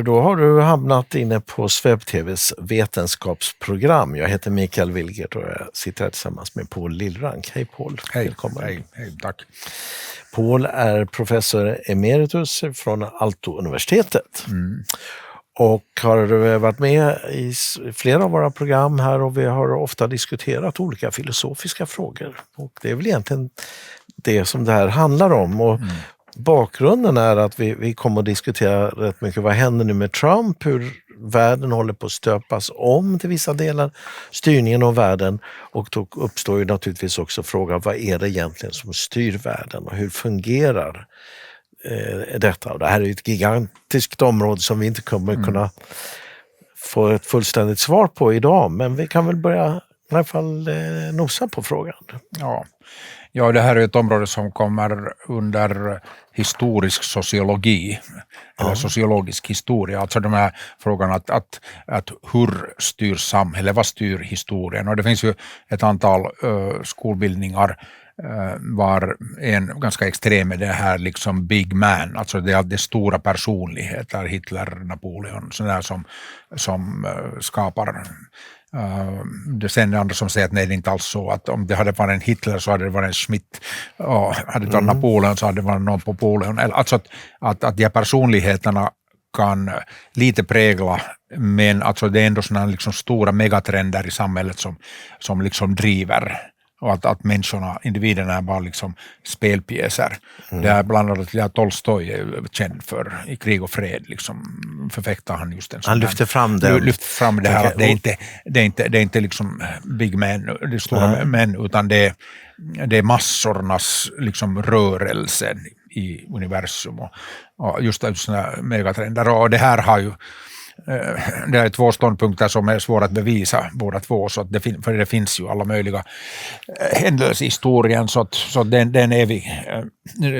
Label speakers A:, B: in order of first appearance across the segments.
A: då har du hamnat inne på SvebTVs vetenskapsprogram. Jag heter Mikael Wilgert och jag sitter här tillsammans med Paul Lillrank. Hej Paul, välkommen.
B: Hej, tack.
A: Paul är professor emeritus från Aalto-universitetet. Och har varit med i flera av våra program här och vi har ofta diskuterat olika filosofiska frågor. Och det är väl egentligen det som det här handlar om. Och bakgrunden är att vi kommer att diskutera rätt mycket vad händer nu med Trump, hur världen håller på att stöpas om till vissa delar, styrningen av världen, och då uppstår ju naturligtvis också frågan vad är det egentligen som styr världen och hur fungerar detta. Och det här är ett gigantiskt område som vi inte kommer kunna få ett fullständigt svar på idag, men vi kan väl börja i alla fall nosa på frågan.
B: Ja, det här är ett område som kommer under historisk sociologi eller sociologisk historia, alltså de här frågan att hur styr samhället, vad styr historien, och det finns ju ett antal skolbildningar var en ganska extrem med det här liksom big man, alltså det stora personligheter, Hitler, Napoleon, sådär som skapar det sen är andra som säger att nej, det är inte alls så, att om det hade varit en Hitler så hade det varit en Schmidt, och hade det varit Napoleon så hade det varit någon på Polen, alltså att de här personligheterna kan lite prägla, men alltså det är ändå sådana liksom stora megatrender i samhället som liksom driver, och att människorna, individerna är bara liksom spelpjäser. Det är bland annat Tolstoj är känd för i Krig och fred, liksom förfäktar han just en sån.
A: Han lyfter fram
B: det här att det är inte liksom big men, det stora män, utan det är massornas liksom rörelse i universum och just sådana megatrender, och det här har ju det är två ståndpunkter som är svåra att bevisa båda två, så att för det finns ju alla möjliga händelser i historien, så det är en evig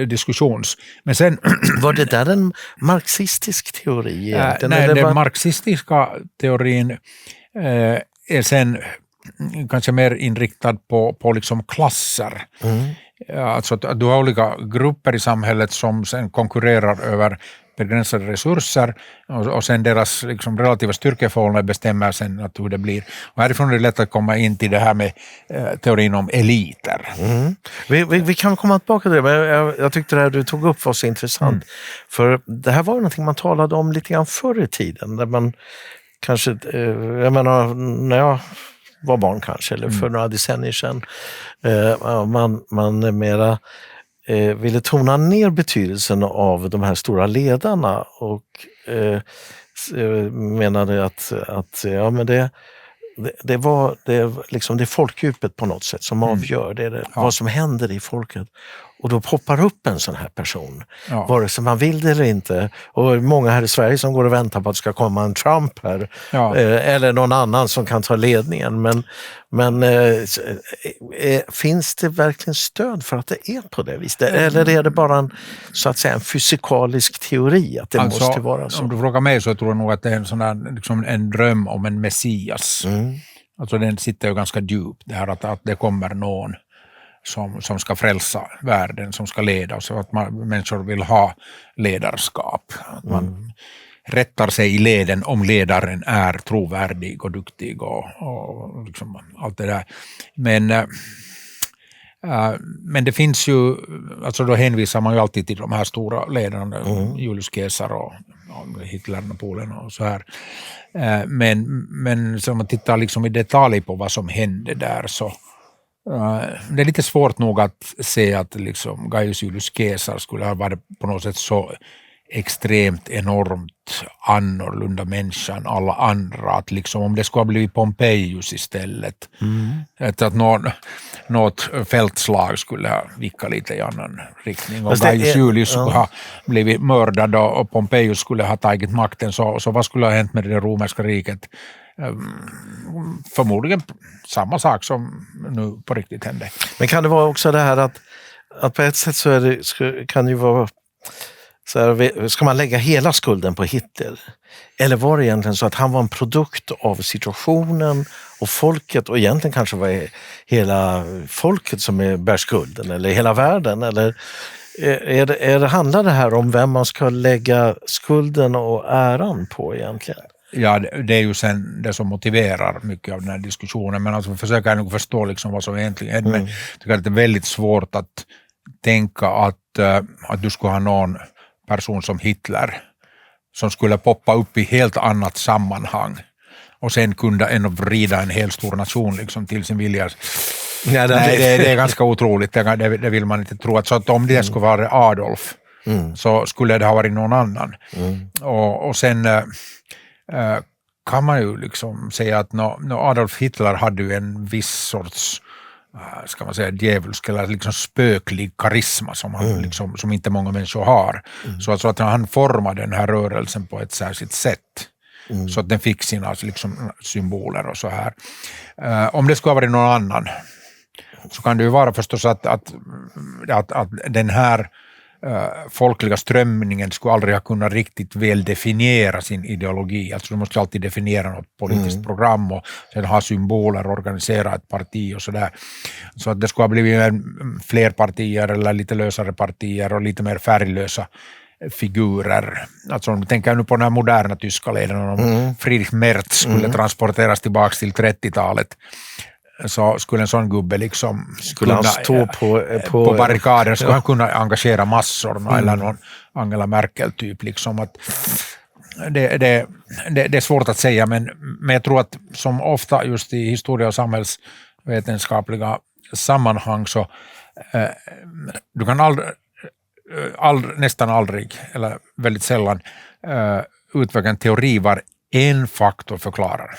B: diskussions. Men sen
A: var det där en marxistisk teori egentligen?
B: Nej, den marxistiska teorin är sen kanske mer inriktad på liksom klasser. Alltså att du har olika grupper i samhället som sen konkurrerar över begränsade resurser, och sen deras liksom relativa styrkeförhållanden bestämmer sen att hur det blir. Och härifrån är det lätt att komma in till det här med teorin om eliter.
A: Vi kan komma tillbaka till det, men jag tyckte det här du tog upp var så intressant. För det här var någonting man talade om lite grann förr i tiden, där man kanske, jag menar, när jag var barn kanske, eller för några decennier sedan, man mera ville tona ner betydelsen av de här stora ledarna och menade att ja, men det var liksom det folkdjupet på något sätt som avgör vad som händer i folket. Och då poppar upp en sån här person, vare sig man vill det eller inte. Och många här i Sverige som går och väntar på att det ska komma en Trump här. Eller någon annan som kan ta ledningen. Men finns det verkligen stöd för att det är på det viset? Eller är det bara så att säga en fysikalisk teori att det alltså, måste vara så?
B: Om du frågar mig så tror jag nog att det är en sån där, liksom en dröm om en messias. Alltså den sitter ju ganska djupt, det här att det kommer någon som ska frälsa världen, som ska leda, så att människor vill ha ledarskap. Att man rättar sig i leden om ledaren är trovärdig och duktig och liksom allt det där. Men det finns ju, alltså då hänvisar man ju alltid till de här stora ledarna, Julius Caesar och Hitler, Napoleon och så här. Men så man tittar liksom i detalj på vad som hände där, så det är lite svårt nog att se att liksom Gaius Julius Caesar skulle ha varit på något sätt så extremt enormt annorlunda människa än alla andra, att liksom om det skulle ha blivit Pompejus istället, att något fältslag skulle ha vickat lite i annan riktning, och Gaius Julius skulle ha blivit mördad och Pompejus skulle ha tagit makten, så vad skulle ha hänt med det romerska riket? Förmodligen samma sak som nu på riktigt hände.
A: Men kan det vara också det här att på ett sätt så kan det ju vara så här, ska man lägga hela skulden på Hitler? Eller var det egentligen så att han var en produkt av situationen och folket, och egentligen kanske var hela folket som bär skulden, eller hela världen, eller Handlar det här om vem man ska lägga skulden och äran på egentligen?
B: Ja, det är ju sen det som motiverar mycket av den här diskussionen, men alltså försöker jag nog förstå liksom vad som egentligen är. Men jag tycker att det är väldigt svårt att tänka att du skulle ha någon person som Hitler som skulle poppa upp i helt annat sammanhang och sen kunde ändå vrida en hel stor nation liksom till sin vilja.
A: Ja,
B: Nej, det är ganska otroligt, det vill man inte tro. Så att om det skulle vara Adolf så skulle det ha varit någon annan. Och sen kan man ju liksom säga att Adolf Hitler hade ju en viss sorts ska man säga djävulsk eller liksom spöklig karisma som han liksom, som inte många människor har. Så att han formade den här rörelsen på ett särskilt sätt. Så att den fick sina liksom symboler och så här. Om det skulle ha varit någon annan så kan det ju vara förstås att den här folkliga strömningen skulle aldrig ha kunnat riktigt väl definiera sin ideologi. Alltså du måste alltid definiera något politiskt program och sen ha symboler och organisera ett parti och sådär. Så att det skulle ha blivit fler partier eller lite lösare partier och lite mer färglösa figurer. Alltså om du tänker nu på den här moderna tyska ledarna, om Friedrich Merz skulle transporteras tillbaka till 30-talet så skulle en sån gubbe liksom
A: skulle han stå
B: på barrikader, skulle han kunna engagera massorna eller någon Angela Merkel typ liksom att det är svårt att säga men jag tror att som ofta just i historia- och samhällsvetenskapliga sammanhang så du kan nästan aldrig eller väldigt sällan utveckla en teori var en faktor förklarar.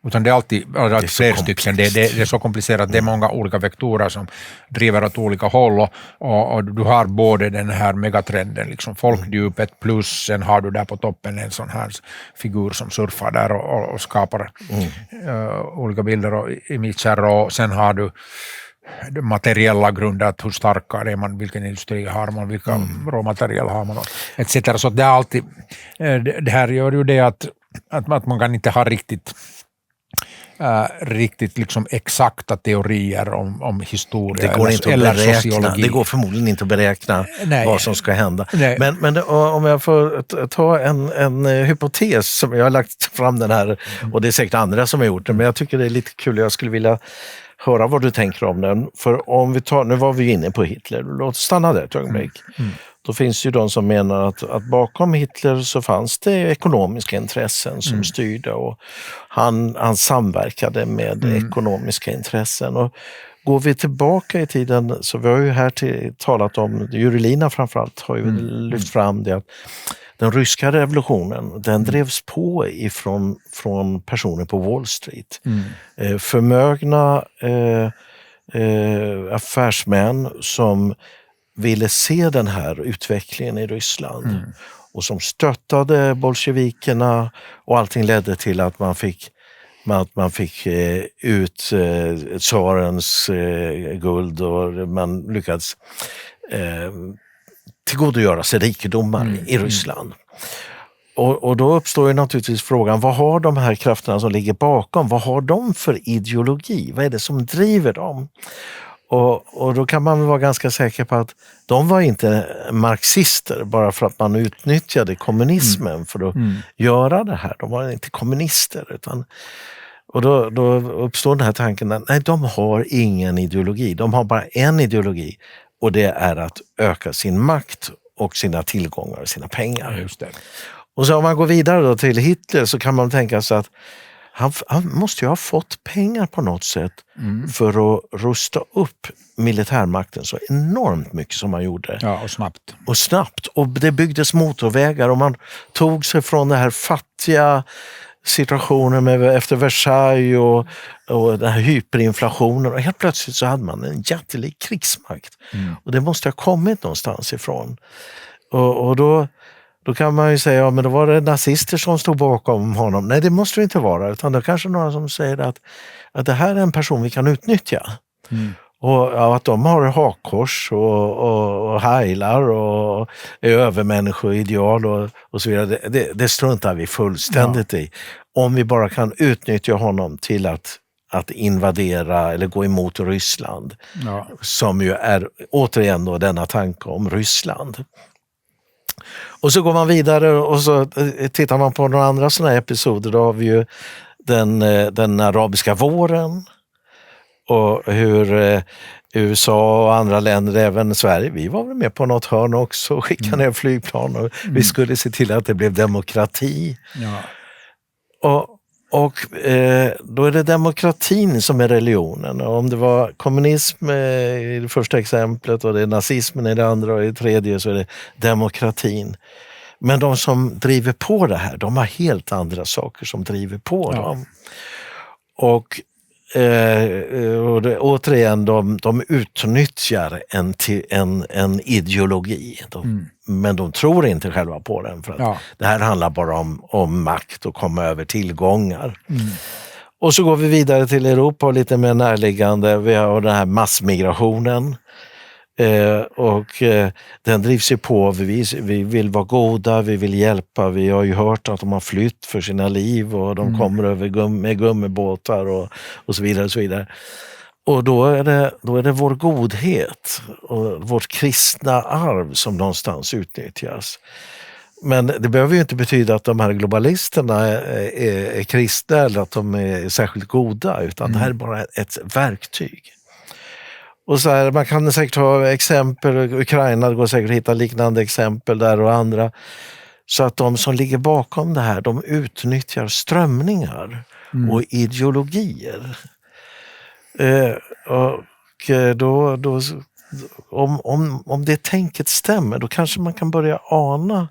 B: Utan det är alltid fler stycken, det är så komplicerat, det är många olika vektorer som driver åt olika håll och du har både den här megatrenden, liksom folkdjupet plus sen har du där på toppen en sån här figur som surfar där och skapar olika bilder och imager och sen har du materiella grunder, att hur starka är man, vilken industri har man, vilka råmaterial har man etc. Så det är alltid, det här gör ju det att man kan inte ha riktigt liksom exakta teorier om historia
A: det går inte
B: eller
A: att beräkna.
B: sociologi.
A: Det går förmodligen inte att beräkna vad som ska hända. Men om jag får ta en hypotes som jag har lagt fram den här och det är säkert andra som har gjort det, men jag tycker det är lite kul. Jag skulle vilja höra vad du tänker om den. För om vi tar, nu var vi inne på Hitler, låt oss stanna där ett ögonblick. Då finns ju de som menar att bakom Hitler så fanns det ekonomiska intressen som styrde och han samverkade med ekonomiska intressen. Och går vi tillbaka i tiden så vi har ju här talat om, Jurelina framförallt har ju lyft fram det att den ryska revolutionen, den drevs på från personer på Wall Street. Förmögna affärsmän som ville se den här utvecklingen i Ryssland och som stöttade bolsjevikerna och allting ledde till att man fick ut tsarens guld och man lyckades tillgodogöra sig rikedomar i Ryssland. Och då uppstår ju naturligtvis frågan, vad har de här krafterna som ligger bakom, vad har de för ideologi? Vad är det som driver dem? Och då kan man vara ganska säker på att de var inte marxister bara för att man utnyttjade kommunismen för att göra det här. De var inte kommunister utan... Och då uppstår den här tanken att nej, de har ingen ideologi. De har bara en ideologi och det är att öka sin makt och sina tillgångar och sina pengar.
B: Just det.
A: Och så om man går vidare då till Hitler så kan man tänka sig att han måste ju ha fått pengar på något sätt för att rusta upp militärmakten så enormt mycket som man gjorde.
B: Ja, och snabbt.
A: Och snabbt. Och det byggdes motorvägar och man tog sig från det här fattiga situationen efter Versailles och den här hyperinflationen och helt plötsligt så hade man en jättelik krigsmakt. Och det måste ha kommit någonstans ifrån. Och då kan man ju säga, ja men då var det nazister som stod bakom honom. Nej, det måste det inte vara, utan det är kanske några som säger att det här är en person vi kan utnyttja. Och att de har hakkors och heilar och är övermänniskoideal och så vidare. Det struntar vi fullständigt i. Om vi bara kan utnyttja honom till att att invadera eller gå emot Ryssland.
B: Ja.
A: Som ju är återigen då denna tanke om Ryssland. Och så går man vidare och så tittar man på några andra sådana här episoder. Då har vi ju den arabiska våren och hur USA och andra länder, även Sverige, vi var väl med på något hörn också och skickade ner flygplan och vi skulle se till att det blev demokrati.
B: Ja.
A: Och då är det demokratin som är religionen. Och om det var kommunism i det första exemplet och det är nazismen i det andra och i det tredje, så är det demokratin. Men de som driver på det här, de har helt andra saker som driver på dem. Och återigen, de utnyttjar en ideologi. Men de tror inte själva på den, för att det här handlar bara om makt och komma över tillgångar. Och så går vi vidare till Europa och lite mer närliggande. Vi har den här massmigrationen. Den drivs ju på. Vi vill vara goda, vi vill hjälpa. Vi har ju hört att de har flytt för sina liv och de kommer över med gummibåtar och så vidare och så vidare. Och då är det vår godhet och vårt kristna arv som någonstans utnyttjas. Men det behöver ju inte betyda att de här globalisterna är kristna eller att de är särskilt goda, utan det här är bara ett verktyg. Och så här, man kan säkert ha exempel, Ukraina, det går säkert att hitta liknande exempel där och andra. Så att de som ligger bakom det här, de utnyttjar strömningar och ideologier. Om det tänket stämmer, då kanske man kan börja ana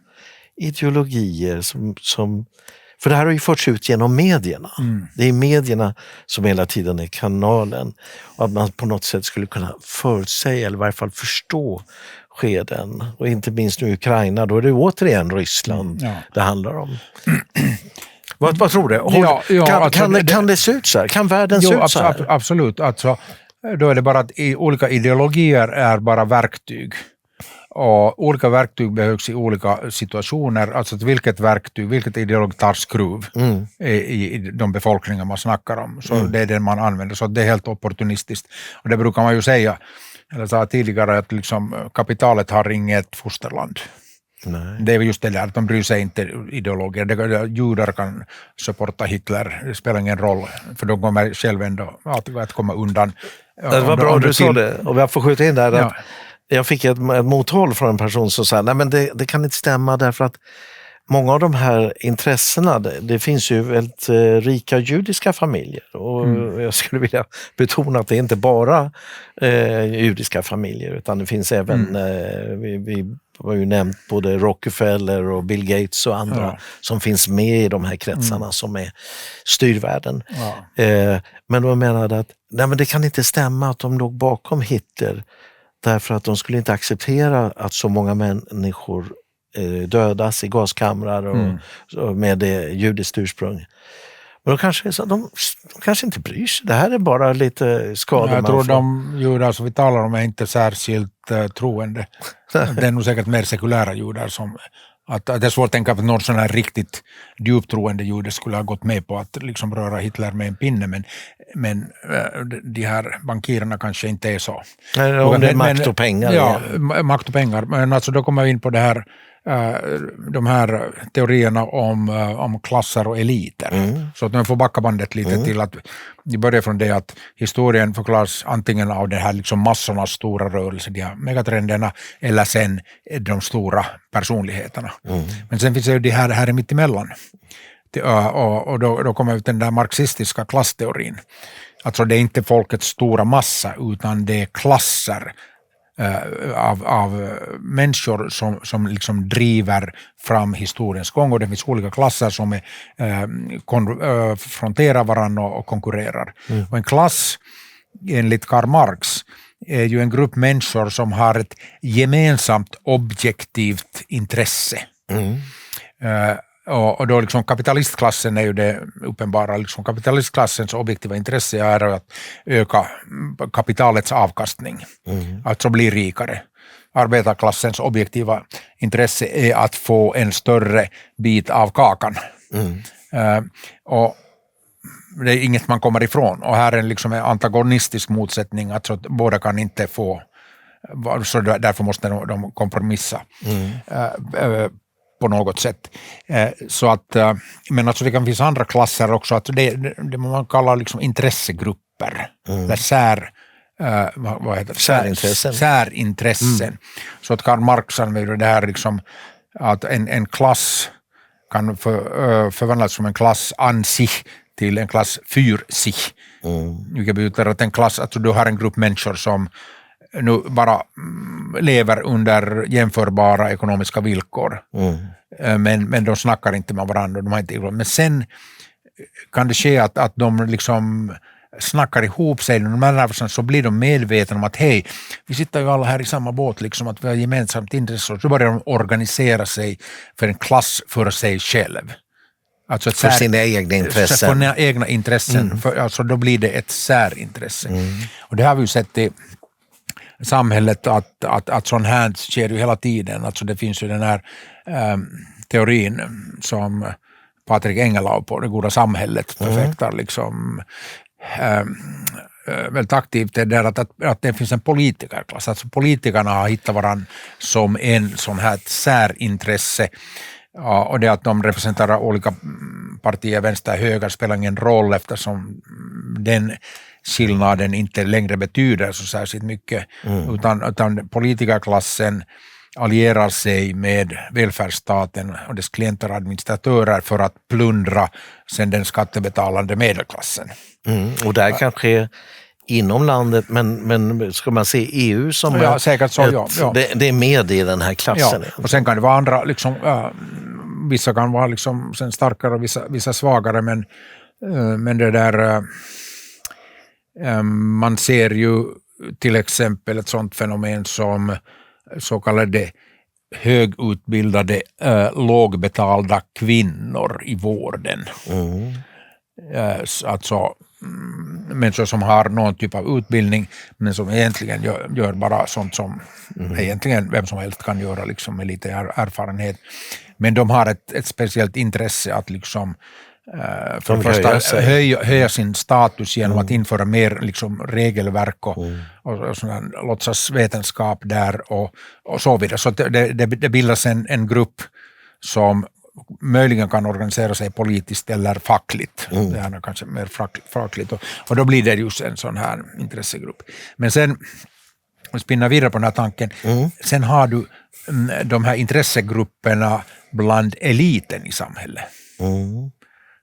A: ideologier som för det här har ju förts ut genom medierna. Det är medierna som hela tiden är kanalen. Och att man på något sätt skulle kunna förutsäga eller i varje fall förstå skeden. Och inte minst nu i Ukraina, då är det återigen Ryssland det handlar om. Vad tror du? Kan det se ut så här? Kan världen se ut så här?
B: Absolut. Alltså, då är det bara att olika ideologier är bara verktyg. Och olika verktyg behövs i olika situationer. Alltså vilket ideolog tar skruv i de befolkningar man snackar om. Så det är den man använder. Så det är helt opportunistiskt. Och det brukar man ju säga, eller sa tidigare, att liksom, kapitalet har inget fosterland. Nej. Det är just det där, att de bryr sig inte ideologer. Judar kan supporta Hitler, det spelar ingen roll, för de kommer själv ändå att komma undan.
A: Det var bra du sa det, och jag får skjuta in där att jag fick ett mothåll från en person som sa, nej men det kan inte stämma, därför att många av de här intressena, det finns ju väldigt rika judiska familjer, och jag skulle vilja betona att det inte bara judiska familjer, utan det finns även, vi har ju nämnt både Rockefeller och Bill Gates och andra som finns med i de här kretsarna som är styrvärlden. Men de menade att nej, men det kan inte stämma att de låg bakom Hitler, därför att de skulle inte acceptera att så många människor dödas i gaskamrar och med det judiskt ursprung. Men de kanske inte bryr sig. Det här är bara lite skador.
B: Jag tror de judar som vi talar om är inte särskilt troende. Det är nog säkert mer sekulära judar som... Att det är svårt att tänka att någon sån här riktigt djuptroende jude skulle ha gått med på att liksom röra Hitler med en pinne, men de här bankirerna kanske inte är så.
A: Nej, om det är makt och pengar.
B: Ja, makt och pengar. Men alltså då kommer vi in på det här, de här teorierna om klasser och eliter. Så att man får backa bandet lite till att vi börjar från det att historien förklaras antingen av det här liksom massornas stora rörelser, de här megatrenderna, eller sen de stora personligheterna. Men sen finns det ju det här mitt emellan. Och då kommer vi till den där marxistiska klassteorin. Alltså det är inte folkets stora massa, utan det är klasser av människor som liksom driver fram historiens gång, och det finns olika klasser som konfronterar varandra och konkurrerar. Och en klass enligt Karl Marx är ju en grupp människor som har ett gemensamt objektivt intresse. Och då liksom kapitalistklassen är ju det uppenbara, liksom kapitalistklassens objektiva intresse är att öka kapitalets avkastning, alltså bli rikare. Arbetarklassens objektiva intresse är att få en större bit av kakan. det är inget man kommer ifrån. Och här är liksom en antagonistisk motsättning, alltså att båda kan inte få, så därför måste de kompromissa på något sätt. Så att, men alltså det kan finnas andra klasser också, att det man kallar liksom intressegrupper, eller vad heter det? Särintressen. Så att Karl Marx använder det här liksom, att en klass kan förvandlas från en klass an sich till en klass für sich. Vilket betyder att en klass, att du har en grupp människor som nu bara lever under jämförbara ekonomiska villkor. Men de snackar inte med varandra. De har inte, men sen kan det ske att de liksom snackar ihop sig, så blir de medvetna om att hej, vi sitter ju alla här i samma båt, liksom att vi har gemensamt intresse, och så börjar de organisera sig för en klass för sig själv. Alltså
A: för sina egna intressen.
B: För sina egna intressen, alltså då blir det ett särintresse. Och det har vi ju sett i samhället att sån här sker ju hela tiden. Alltså det finns ju den här teorin som Patrik Engelau på det goda samhället förfäktar liksom väldigt aktivt är där att det finns en politikerklass. Alltså politikerna har hittat varandra som en sån här särintresse, och det att de representerar olika partier, vänster, höger, spelar ingen roll eftersom den skillnaden inte längre betyder så särskilt mycket, utan politikerklassen allierar sig med välfärdsstaten och dess klienter och administratörer för att plundra sen den skattebetalande medelklassen.
A: Och där kanske inom landet, men ska man se EU som
B: säkert så,
A: det är med i den här klassen.
B: Och sen kan det vara andra, liksom, vissa kan vara liksom sen starkare och vissa svagare, men det där man ser ju till exempel ett sånt fenomen som så kallade högutbildade lågbetalda kvinnor i vården. Alltså människor som har någon typ av utbildning men som egentligen gör bara sånt som egentligen vem som helst kan göra liksom med lite erfarenhet. Men de har ett speciellt intresse att liksom för det första höja sin status genom att införa mer liksom regelverk och sån låtsasvetenskap där och så vidare. Så det bildas en grupp som möjligen kan organisera sig politiskt eller fackligt. Det är kanske mer fackligt. Och då blir det just en sån här intressegrupp. Men sen, spinna vidare på den här tanken, sen har du de här intressegrupperna bland eliten i samhället.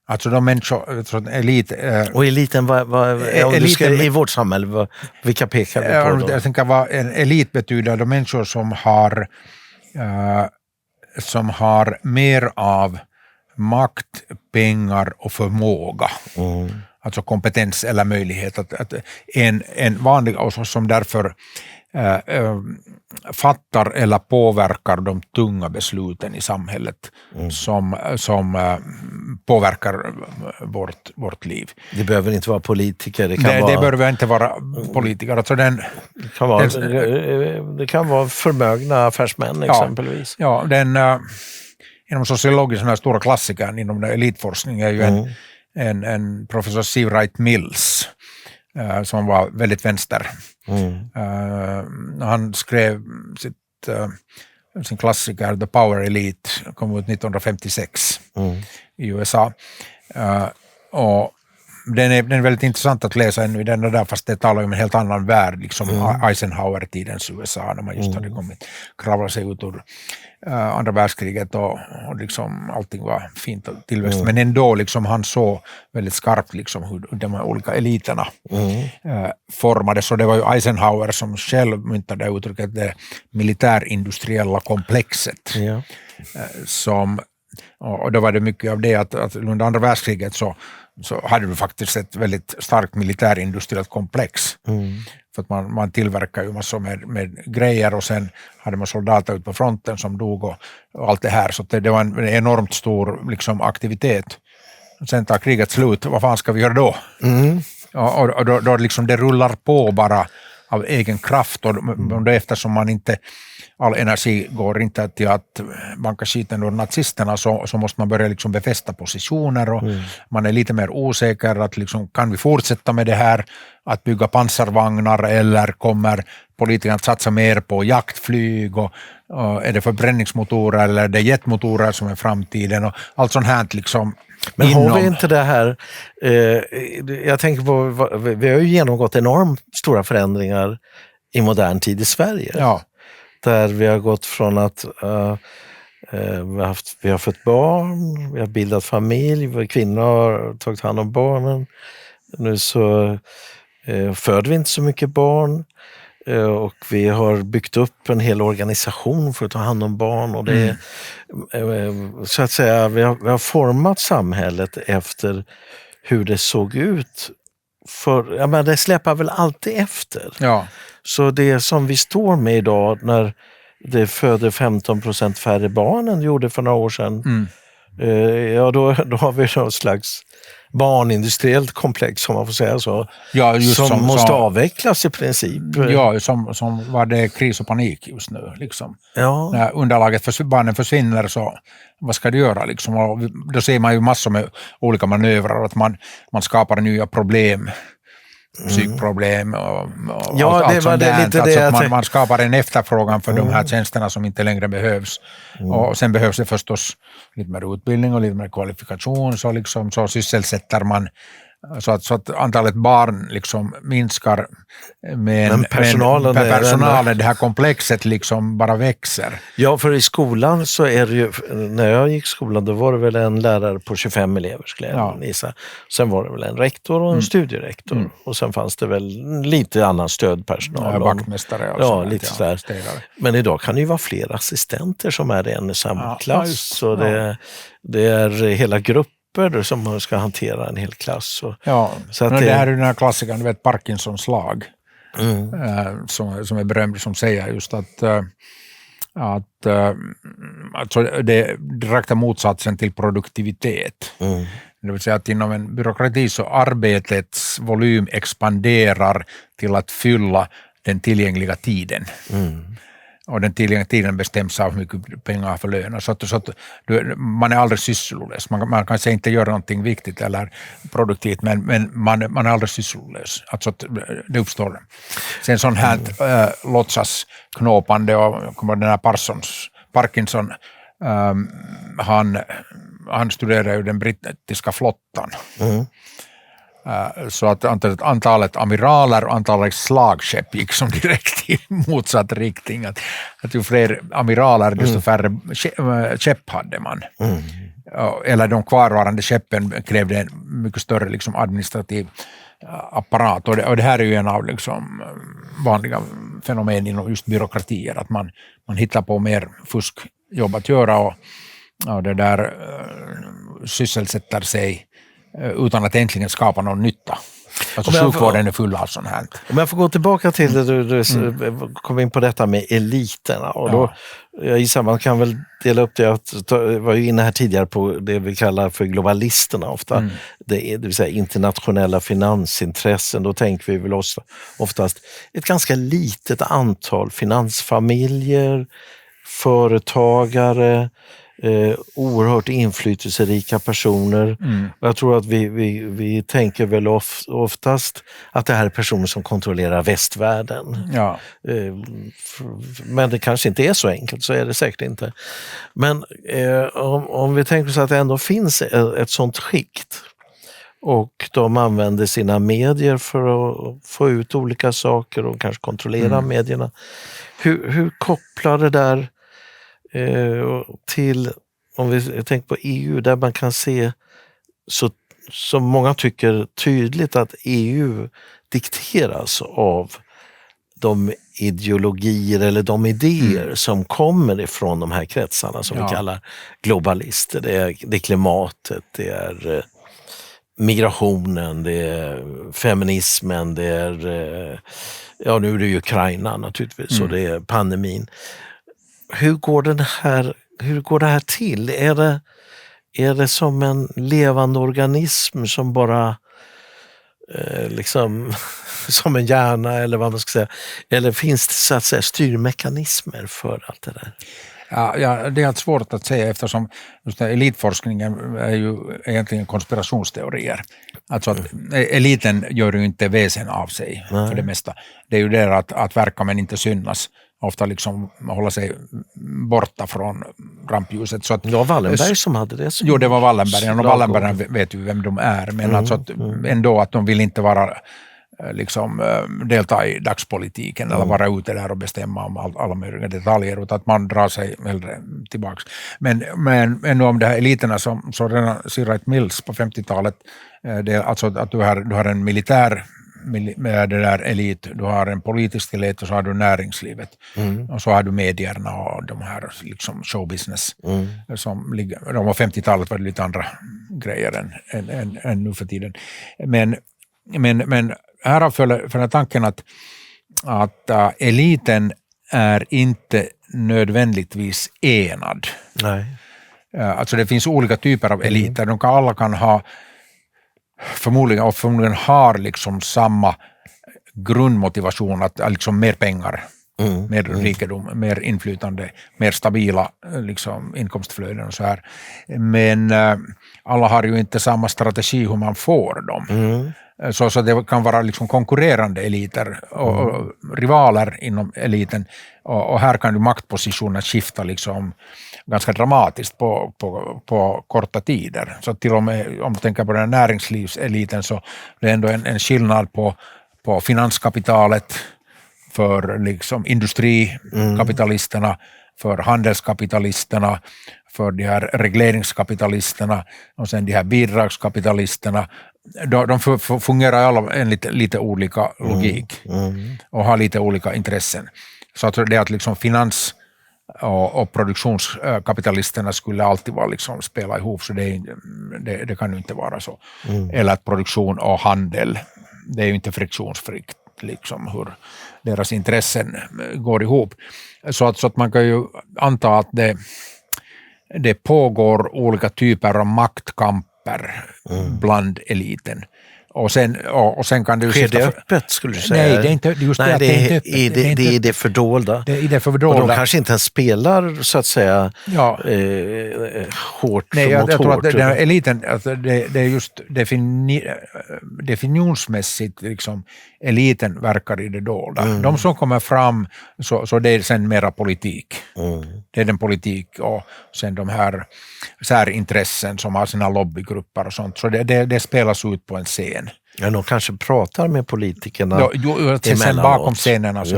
B: Alltså de människor, elit...
A: och eliten, i vårt samhälle, vilka pekar vi på då?
B: Jag tänker vad en elit betyder, de människor som har mer av makt, pengar och förmåga. Alltså kompetens eller möjlighet att en vanlig som därför fattar eller påverkar de tunga besluten i samhället som påverkar vårt liv.
A: Det behöver inte vara politiker. Det
B: behöver inte vara politiker. Alltså
A: det kan vara förmögna affärsmän exempelvis.
B: Ja, inom sociologin, den här stora klassikern inom elitforskning är ju en professor Siv Wright Mills som var väldigt vänster. Han skrev sin klassiker The Power Elite, kom ut 1956 i USA. Och den är väldigt intressant att läsa ännu i den där, fast det talar om en helt annan värld, liksom Eisenhower-tidens USA, när man just hade kravlat sig ut ur andra världskriget och liksom allting var fint och tillväxt. Men ändå liksom han såg väldigt skarpt liksom hur de här olika eliterna formades. Och det var ju Eisenhower som själv myntade uttrycket det militärindustriella komplexet. Och då var det mycket av det att under andra världskriget så hade du faktiskt ett väldigt starkt militärindustriellt komplex. För att man tillverkar ju massor med grejer, och sen hade man soldater ut på fronten som dog och allt det här. Så det var en enormt stor liksom, aktivitet. Sen tar kriget slut, vad fan ska vi göra då? Och då liksom det rullar på bara av egen kraft, och eftersom man inte, all energi går inte till att banka skiten ur nazisterna, så måste man börja liksom befästa positioner och man är lite mer osäker att liksom, kan vi fortsätta med det här att bygga pansarvagnar eller kommer politikerna att satsa mer på jaktflyg och är det förbränningsmotorer eller är det jetmotorer som är framtiden och allt sånt här liksom.
A: Men har vi inte det här, jag tänker på, vi har ju genomgått enormt stora förändringar i modern tid i Sverige.
B: Ja.
A: Där vi har gått från att vi har fått barn, vi har bildat familj, kvinnor har tagit hand om barnen. Nu så föder vi inte så mycket barn och vi har byggt upp en hel organisation för att ta hand om barn. Och det är, så att säga, vi har format samhället efter hur det såg ut. Men det släpar väl alltid efter.
B: Ja.
A: Så det som vi står med idag när det föder 15% färre barn än det gjorde för några år sedan, då har vi någon slags barnindustriellt komplex, som man får säga så, som måste avvecklas i princip.
B: Ja, som var det kris och panik just nu. Liksom.
A: Ja.
B: När underlaget för barnen försvinner, så vad ska du göra? Liksom? Och då ser man ju massor med olika manövrar, att man skapar nya problem, psykproblem och allt sånt där. Man skapar en efterfrågan för de här tjänsterna som inte längre behövs. Och sen behövs det förstås lite mer utbildning och lite mer kvalifikation, så, liksom, så sysselsätter man så att antalet barn liksom minskar, men personalen, det här komplexet liksom bara växer.
A: Ja, för i skolan så är det ju, när jag gick i skolan då var det väl en lärare på 25 elever skulle jag gissa. Sen var det väl en rektor och en studierektor och sen fanns det väl lite annan stödpersonal.
B: Vaktmästare och
A: ja, lite sådär. Men idag kan det ju vara flera assistenter som är en i samma klass. Så det är hela grupper som ska hantera en hel klass.
B: Så att det här är den här klassikern, du vet, Parkinsons lag, som är berömd, som säger just att alltså det är direkta motsatsen till produktivitet. Det vill säga att inom en byråkrati så arbetets volym expanderar till att fylla den tillgängliga tiden. Och den tillgängliga tiden bestäms av hur mycket pengar för lön. Så att man är aldrig sysslolös. Man kanske inte gör någonting viktigt eller produktivt, men man är aldrig sysslolös. Alltså att det uppstår. Sen sån här låtsas knåpande, och kommer den här Parkinson, han studerar ju den brittiska flottan. Så att antalet amiraler och antalet slagskepp gick som direkt i motsatt riktning. Att ju fler amiraler, desto färre skepp hade man. Eller de kvarvarande skeppen krävde en mycket större liksom administrativ apparat. Och det här är ju en av liksom vanliga fenomen inom just byråkratier, att man hittar på mer fuskjobb att göra och det där sysselsätter sig utan att äntligen skapa någon nytta. Alltså sjukvården är full av sånt här.
A: Om jag får gå tillbaka till det du kom in på detta med eliterna. Och då, jag gissar man kan väl dela upp det, jag var ju inne här tidigare på det vi kallar för globalisterna ofta. Det vill säga internationella finansintressen. Då tänker vi väl oftast ett ganska litet antal finansfamiljer, företagare, oerhört inflytelserika personer. Och jag tror att vi tänker väl oftast att det här är personer som kontrollerar västvärlden. Men det kanske inte är så enkelt, så är det säkert inte. Men om vi tänker så att det ändå finns ett sånt skikt och de använder sina medier för att få ut olika saker och kanske kontrollera medierna. Hur kopplar det där till, om vi tänker på EU, där man kan se så många tycker tydligt att EU dikteras av de ideologier eller de idéer som kommer ifrån de här kretsarna som vi kallar globalister. Det är klimatet, det är migrationen, det är feminismen, det är nu är det ju Ukraina naturligtvis och det är pandemin. Hur går det här till? Är det som en levande organism som bara liksom som en hjärna eller vad man ska säga? Eller finns det så att säga styrmekanismer för allt det där?
B: Ja, det är svårt att säga eftersom just elitforskningen är ju egentligen konspirationsteorier. Alltså att eliten gör ju inte väsen av sig för det mesta. Det är ju det att verka men inte synas. Ofta liksom hålla sig borta från rampljuset. Så att,
A: det var Wallenberg som hade det.
B: Jo, det var Wallenberg. Och Wallenberg vet ju vem de är. Men alltså att ändå att de vill inte vara liksom delta i dagspolitiken eller vara ute där och bestämma om alla möjliga detaljer, utan att man drar sig hellre tillbaks. Men ändå om det här eliterna som redan Sir Wright Mills på 50-talet, det är alltså att du har en militär med det där elit, du har en politisk elit och så har du näringslivet och så har du medierna och de här liksom showbusiness som ligger, de var 50-talet var det lite andra grejer än nu för tiden. Men här har för tanken att eliten är inte nödvändigtvis enad.
A: Nej.
B: Alltså det finns olika typer av eliter. De alla kan ha förmodligen har liksom samma grundmotivation att liksom mer pengar, mer rikedom, mer inflytande, mer stabila liksom inkomstflöden och så här. Men alla har ju inte samma strategi hur man får dem. Så det kan vara liksom konkurrerande eliter och rivaler inom eliten. Och här kan ju maktpositioner skifta liksom ganska dramatiskt på korta tider. Så till och med om du tänker på den näringslivseliten så det är ändå en skillnad på finanskapitalet för liksom industrikapitalisterna, för handelskapitalisterna, för de här regleringskapitalisterna och sen de här bidragskapitalisterna. De fungerar alla enligt lite olika logik och har lite olika intressen. Så att det är att liksom finans- och produktionskapitalisterna skulle alltid vara liksom spela ihop, så det kan ju inte vara så. Eller att produktion och handel, det är ju inte friktionsfritt liksom hur deras intressen går ihop. Så att man kan ju anta att det pågår olika typer av maktkamper bland eliten. Och sen kan du...
A: Sker det öppet skulle du säga?
B: Nej, det är inte just det.
A: Det är öppet. Det är det fördolda.
B: Det är det fördolda.
A: Och de kanske inte ens spelar så att säga hårt
B: Nej,
A: mot
B: jag tror
A: hårt.
B: att den här eliten, alltså det är just definitionsmässigt liksom, eliten verkar i det dolda. De som kommer fram, så det är sen mera politik. Det är den politik och sen de här särintressen som har sina lobbygrupper och sånt. Så det spelas ut på en scen.
A: Ja, de kanske pratar med politikerna
B: sen bakom scenerna så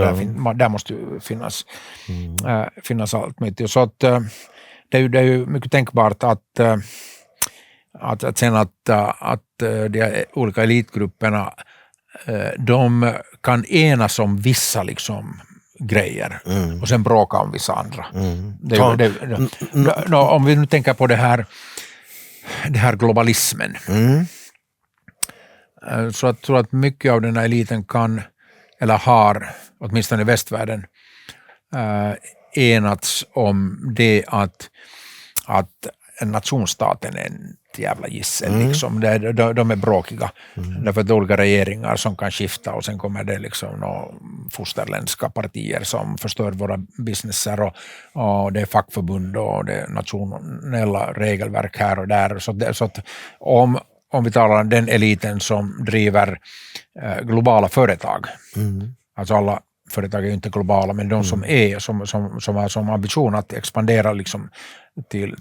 B: där måste ju finnas allt mycket. Så att det är ju mycket tänkbart att de olika elitgrupperna de kan enas om vissa liksom grejer och sen bråka om vissa andra. Om vi nu tänker på det här globalismen. Så jag tror att mycket av den här eliten kan, eller har, åtminstone i västvärlden, enats om det att nationstaten är en jävla gissel. Liksom. De är bråkiga. Därför att det är olika regeringar som kan skifta och sen kommer det liksom fosterländska partier som förstör våra businesser och det är fackförbund och det är nationella regelverk här och där. Så att om vi talar om den eliten som driver globala företag, alltså alla företag är ju inte globala, men de som är som har som ambition att expandera liksom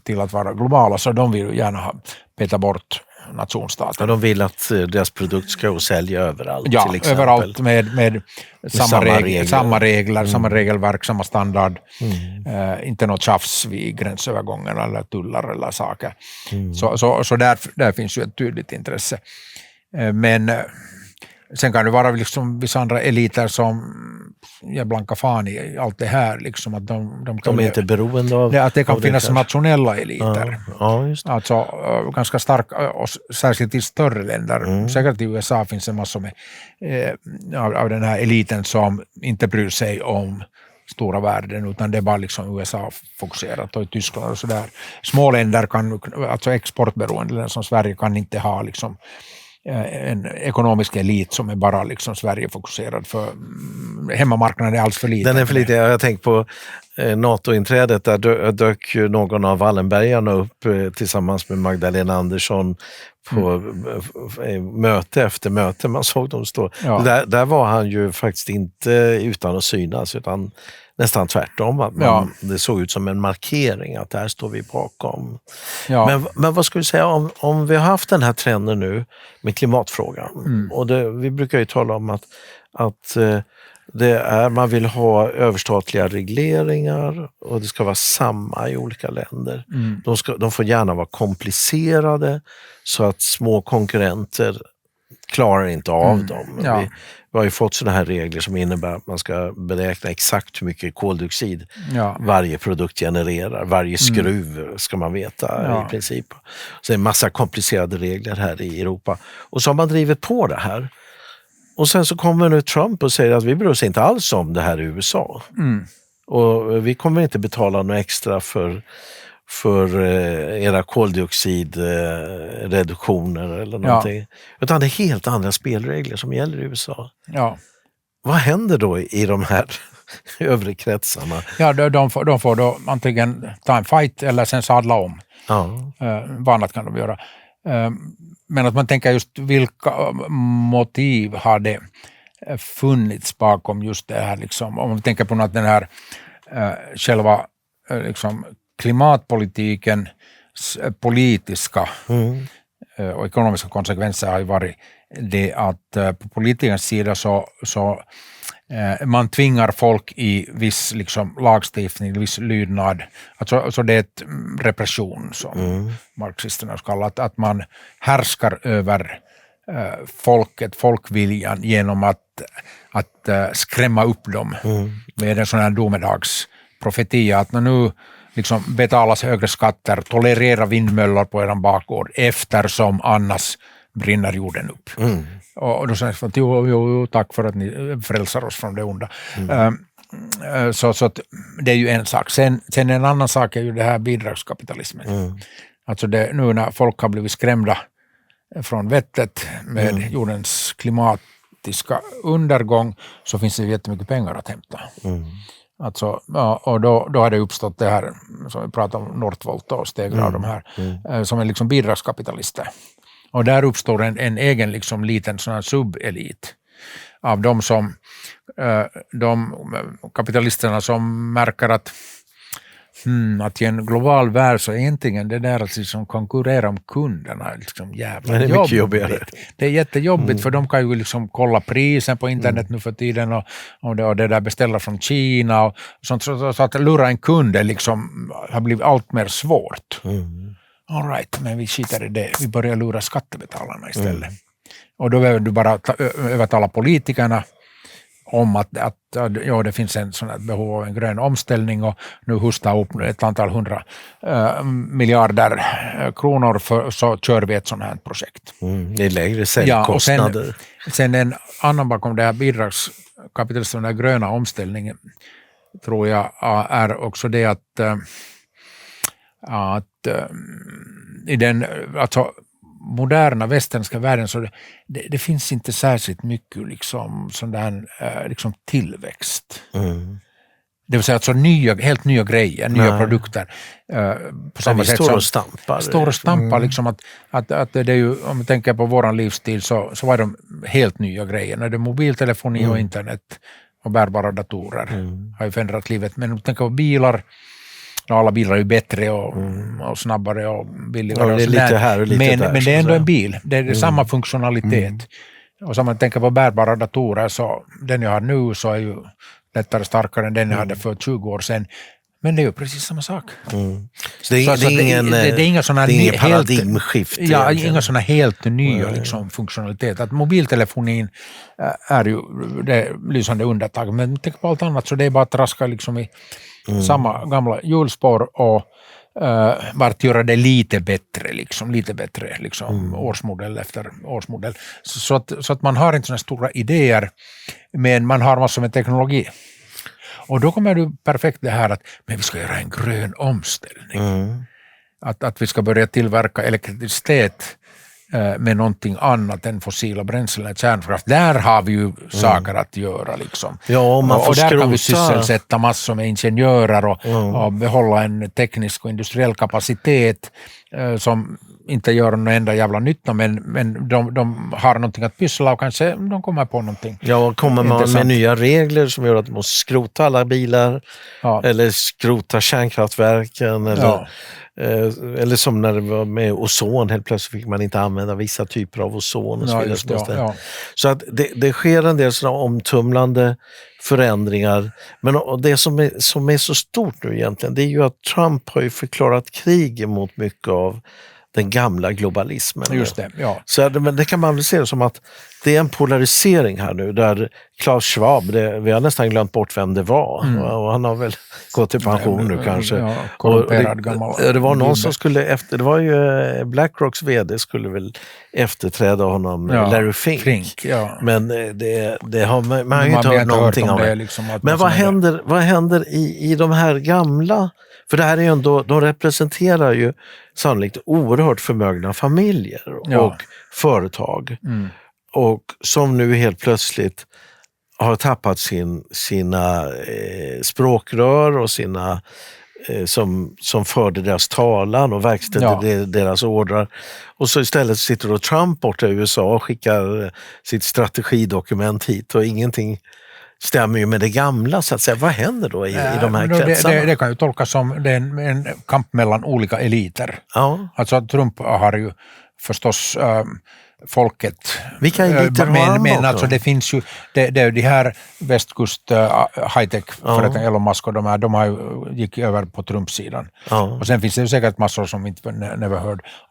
B: till att vara globala, så de vill gärna peta bort nationstaten.
A: Ja, de vill att deras produkt ska sälja överallt.
B: Ja,
A: till exempel.
B: Överallt med samma regler, samma regelverk, samma standard. Inte något tjafs vid gränsövergångarna eller tullar eller saker. Så där finns ju ett tydligt intresse. Men sen kan det vara liksom vissa andra eliter som ger blanka fan i allt det här. Liksom, att de
A: är inte beroende av...
B: Att det kan finnas nationella eliter.
A: Ja, just det.
B: Alltså ganska starka, och särskilt i större länder. Säkert i USA finns en massa med, av den här eliten som inte bryr sig om stora värden, utan det är bara liksom USA-fokuserat, och i Tyskland och sådär. Små länder kan, alltså exportberoende länder som Sverige kan inte ha liksom en ekonomisk elit som är bara liksom Sverige-fokuserad, för hemmamarknaden är alls för liten.
A: Den är för liten. Jag tänker på NATO-inträdet, där dök ju någon av Wallenbergarna upp tillsammans med Magdalena Andersson på möte efter möte. Man såg dem stå. Ja. Där var han ju faktiskt inte utan att synas, utan nästan tvärtom. Att det såg ut som en markering att här står vi bakom. Ja. Men vad ska vi säga om vi har haft den här trenden nu med klimatfrågan? Och vi brukar ju tala om att man vill ha överstatliga regleringar och det ska vara samma i olika länder. De får gärna vara komplicerade så att små konkurrenter klarar inte av dem. Ja. Vi har ju fått sådana här regler som innebär att man ska beräkna exakt hur mycket koldioxid varje produkt genererar. Varje skruv ska man veta i princip. Så det är en massa komplicerade regler här i Europa. Och så har man drivit på det här. Och sen så kommer nu Trump och säger att vi bryr oss inte alls om det här i USA. Och vi kommer inte betala något extra för era koldioxidreduktioner eller någonting. Ja. Utan det är helt andra spelregler som gäller i USA. Ja. Vad händer då i de här övre kretsarna?
B: Ja, de får då antingen ta en fight eller sen sadla om. Ja. Vanligt kan de göra. Men att man tänker just vilka motiv har det funnits bakom just det här. Liksom, om man tänker på något, den här själva liksom, klimatpolitiken politiska och ekonomiska konsekvenser har ju varit det att på politikernas sida så man tvingar folk i viss liksom, lagstiftning, viss lydnad. Alltså det är ett repression som marxisterna kallar att man härskar över folkviljan genom att skrämma upp dem med en sån här domedagsprofetia att nu liksom betalas högre skatter, tolerera vindmöllor på eran bakgård eftersom annars brinner jorden upp. Och då säger jag jo, tack för att ni frälsar oss från det onda. Så att det är ju en sak. Sen en annan sak är ju det här bidragskapitalismen. Alltså nu när folk har blivit skrämda från vettet med jordens klimatiska undergång så finns det jättemycket pengar att hämta. Alltså, och då har det uppstått det här som vi pratar om, Northvolt och Stegra och de här som är liksom bidragskapitalister. Och där uppstår en egen liksom liten sån här subelit av de kapitalisterna som märker att i en global värld så egentligen det där att liksom konkurrera om kunderna liksom jävla
A: det är mycket jobbigare.
B: Det är jättejobbigt för de kan ju liksom kolla prisen på internet nu för tiden och det där beställa från Kina och sånt, så att lura en kund liksom har blivit allt mer svårt. All right, men vi skiter i det. Vi börjar lura skattebetalarna istället. Och då behöver du bara övertala politikerna om att det finns en sån här behov av en grön omställning och nu hosta upp ett antal 100 miljarder kronor så kör vi ett sånt här projekt.
A: Det är lägre säljkostnader.
B: Ja, och sen en annan bakom det här bidragskapitalismen, den gröna omställningen tror jag är också det att i den alltså moderna västerländska världen så det finns inte särskilt mycket liksom sån där liksom tillväxt. Det vill säga alltså helt nya grejer, nya produkter.
A: På samma sätt som
B: står och stampar liksom att det är ju, om vi tänker på våran livsstil så var de helt nya grejer. När det är mobiltelefoni och internet och bärbara datorer har ju förändrat livet. Men om vi tänker på bilar, alla bilar är ju bättre och snabbare och billigare.
A: Ja, det är lite här och lite där.
B: Men det är ändå en bil. Det är samma funktionalitet. Och så man tänker på bärbara datorer så den jag har nu så är ju lättare starkare än den jag hade för 20 år sedan. Men det är ju precis samma sak.
A: Så det är
B: inga sådana
A: helt paradigmskift.
B: Ja, inga sådana helt nya liksom, funktionalitet. Att mobiltelefonin är ju det lysande undantag. Men tänk på allt annat så det är bara att raska liksom i samma gamla hjulspår och vart göra det lite bättre liksom årsmodell efter årsmodell. Så att man har inte sådana stora idéer men man har massor med teknologi. Och då kommer du perfekt det här att men vi ska göra en grön omställning. Att vi ska börja tillverka elektricitet med någonting annat än fossila bränslen, kärnkraft. Där har vi ju saker att göra liksom.
A: Ja, och
B: där kan vi sysselsätta massor med ingenjörer och behålla en teknisk och industriell kapacitet som inte gör någon enda jävla nytta, men de har någonting att pyssla och kanske de kommer på någonting.
A: Ja, kommer man med nya regler som gör att man måste skrota alla bilar eller skrota kärnkraftverken eller som när det var med ozon, helt plötsligt fick man inte använda vissa typer av ozon och så vidare. Så att det sker en del sådana omtumlande förändringar, men det som är så stort nu egentligen, det är ju att Trump har ju förklarat krig mot mycket av den gamla globalismen.
B: Just det, ja.
A: Så men det kan man väl se som att det är en polarisering här nu där Klaus Schwab, vi har nästan glömt bort vem det var och han har väl gått i pension nu kanske.
B: Ja, korrumperad gammal.
A: Det var någon som skulle det var ju BlackRocks vd skulle väl efterträda honom, Larry Fink. Men det har man har ju inte hört någonting om det. Liksom, men vad händer i de här gamla, för det här är ju ändå, de representerar ju sannolikt oerhört förmögna familjer och företag och som nu helt plötsligt har tappat sina språkrör och sina som förde deras talan och verkställde deras ordrar. Och så istället sitter då Trump borta i USA och skickar sitt strategidokument hit och ingenting stämmer ju med det gamla, så att säga. Vad händer då i de här kretsarna?
B: Det kan ju tolkas som en kamp mellan olika eliter.
A: Ja.
B: Alltså Trump har ju förstås folket.
A: Vilka eliter har han
B: men alltså det finns ju det är de här västkust high-tech företagen, Elon Musk och de har ju gick över på Trumps-sidan. Och sen finns det ju säkert massor som inte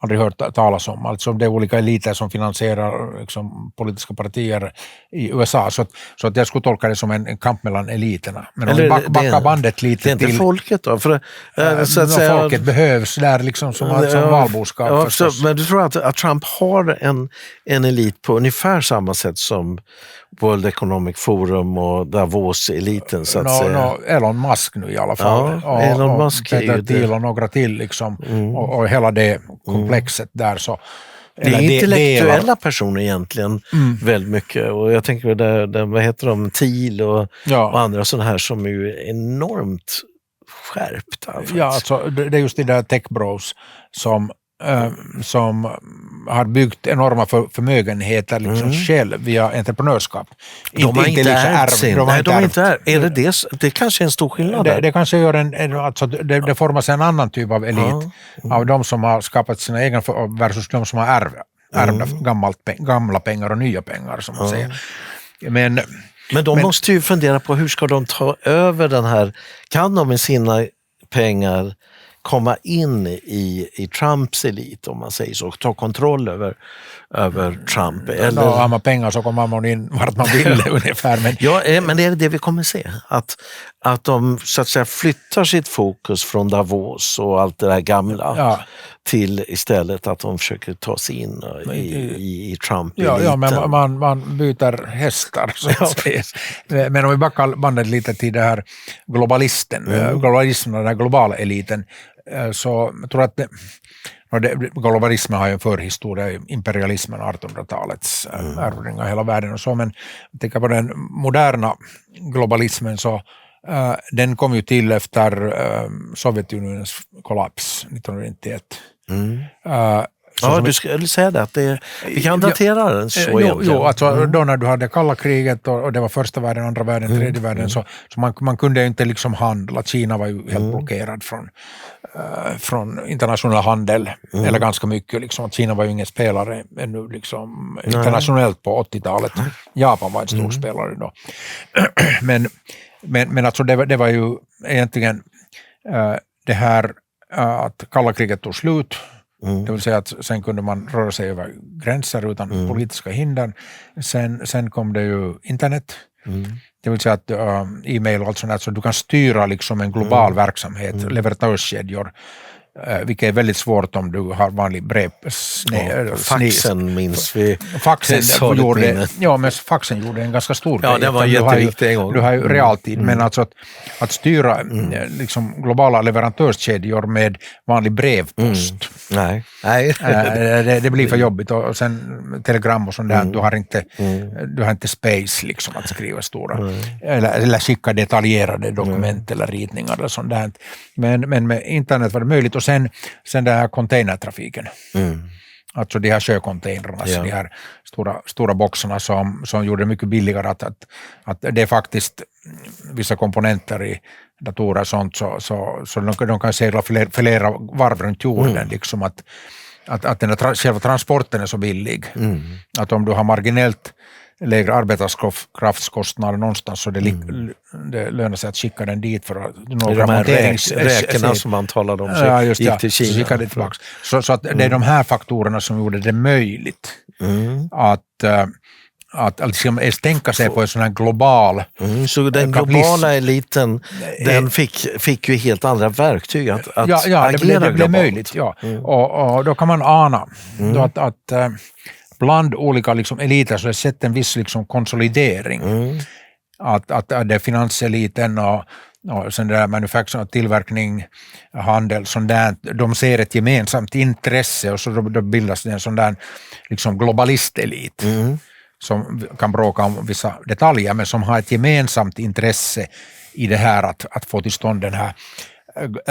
B: aldrig hört talas om. Alltså det är olika eliter som finansierar liksom, politiska partier i USA. Så att jag skulle tolka det som en kamp mellan eliterna. Men om vi backar bandet lite till...
A: Det är inte folket då? För,
B: så att säga, folket behövs där liksom som valboskap.
A: Men du tror att Trump har en elit på ungefär samma sätt som World Economic Forum och Davos-eliten så att säga.
B: Elon Musk nu i alla fall.
A: Ja, Elon Musk är ju
B: det. Och några till liksom. Och hela det komplexet där så.
A: Det är intellektuella personer egentligen väldigt mycket. Och jag tänker vad heter de? Thiel och andra sådana här som är ju enormt skärpta.
B: Ja, alltså det är just det där tech bros som har byggt enorma förmögenheter liksom själv via entreprenörskap.
A: De har inte ärvt. Det kanske är en stor skillnad där.
B: Det kanske gör alltså det formas en annan typ av elit av de som har skapat sina egna versus de som har ärvda gamla pengar och nya pengar som man säger. Men
A: de måste ju fundera på hur ska de ta över den här, kan de med sina pengar komma in i Trumps elit om man säger så, ta kontroll över Trump.
B: Eller har man pengar så kommer man in vart man vill ungefär.
A: Men det är det vi kommer se. Att de så att säga flyttar sitt fokus från Davos och allt det där gamla till istället att de försöker ta sig in i Trump-eliten.
B: Ja, men man byter hästar så att säga. Men om vi backar bandet lite till det här globalismen, den här globala eliten, så jag tror att globalismen har ju en förhistoria, imperialismen, 1800-talets ärvningar i hela världen och så, men jag tänker på den moderna globalismen så den kom ju till efter Sovjetunionens kollaps 1991.
A: Du skulle säga det, att vi kan datera den så egentligen.
B: Jo, alltså då när du hade kalla kriget och det var första världen, andra världen, tredje världen så man kunde ju inte liksom handla. Kina var ju helt blockerad från internationell handel eller ganska mycket liksom. Kina var ju ingen spelare ännu liksom internationellt på 80-talet. Japan var en stor spelare då. Men alltså det var ju egentligen det här att kalla kriget tog slut. Det vill säga att sen kunde man röra sig över gränser utan politiska hinder. Sen kom det ju internet. Det vill säga att e-mail och allt sånt där, så du kan styra liksom en global verksamhet, leverantörskedjor vilket är väldigt svårt om du har vanlig
A: faxen minns vi.
B: Faxen gjorde en ganska stor grej.
A: Ja, det var jätteviktigt en gång.
B: Du har ju realtid, men alltså att styra liksom globala leverantörskedjor med vanlig brevpost.
A: Nej.
B: Det blir för jobbigt, och sen telegram och sånt där, du har inte space liksom att skriva stora eller skicka detaljerade dokument eller ritningar eller sånt där. Men med internet var det möjligt, och sen den här containertrafiken. Alltså de här sjöcontainrarna, de här stora boxarna som gjorde det mycket billigare att det är faktiskt vissa komponenter i datorer och sånt, så de kan segla flera varv runt jorden, liksom att den själva transporten är så billig att om du har marginellt lägre arbetskraftskostnader någonstans, så det lönar sig att skicka den dit för att några
A: räkorna som man talade om gick till Kina.
B: Så skickar det tillbaka. Så att det är de här faktorerna som gjorde det möjligt att liksom tänka sig på en sån här global
A: så den globala eliten, den fick ju helt andra verktyg att agera
B: det blev möjligt. Ja. Och då kan man ana att bland olika liksom eliter så har det sett en viss liksom konsolidering. Att det är finanseliten och sen det där manufacturing, tillverkning, handel, sånt där, de ser ett gemensamt intresse, och så då bildas det en sån där liksom globalistelit som kan bråka om vissa detaljer, men som har ett gemensamt intresse i det här att få till stånd den här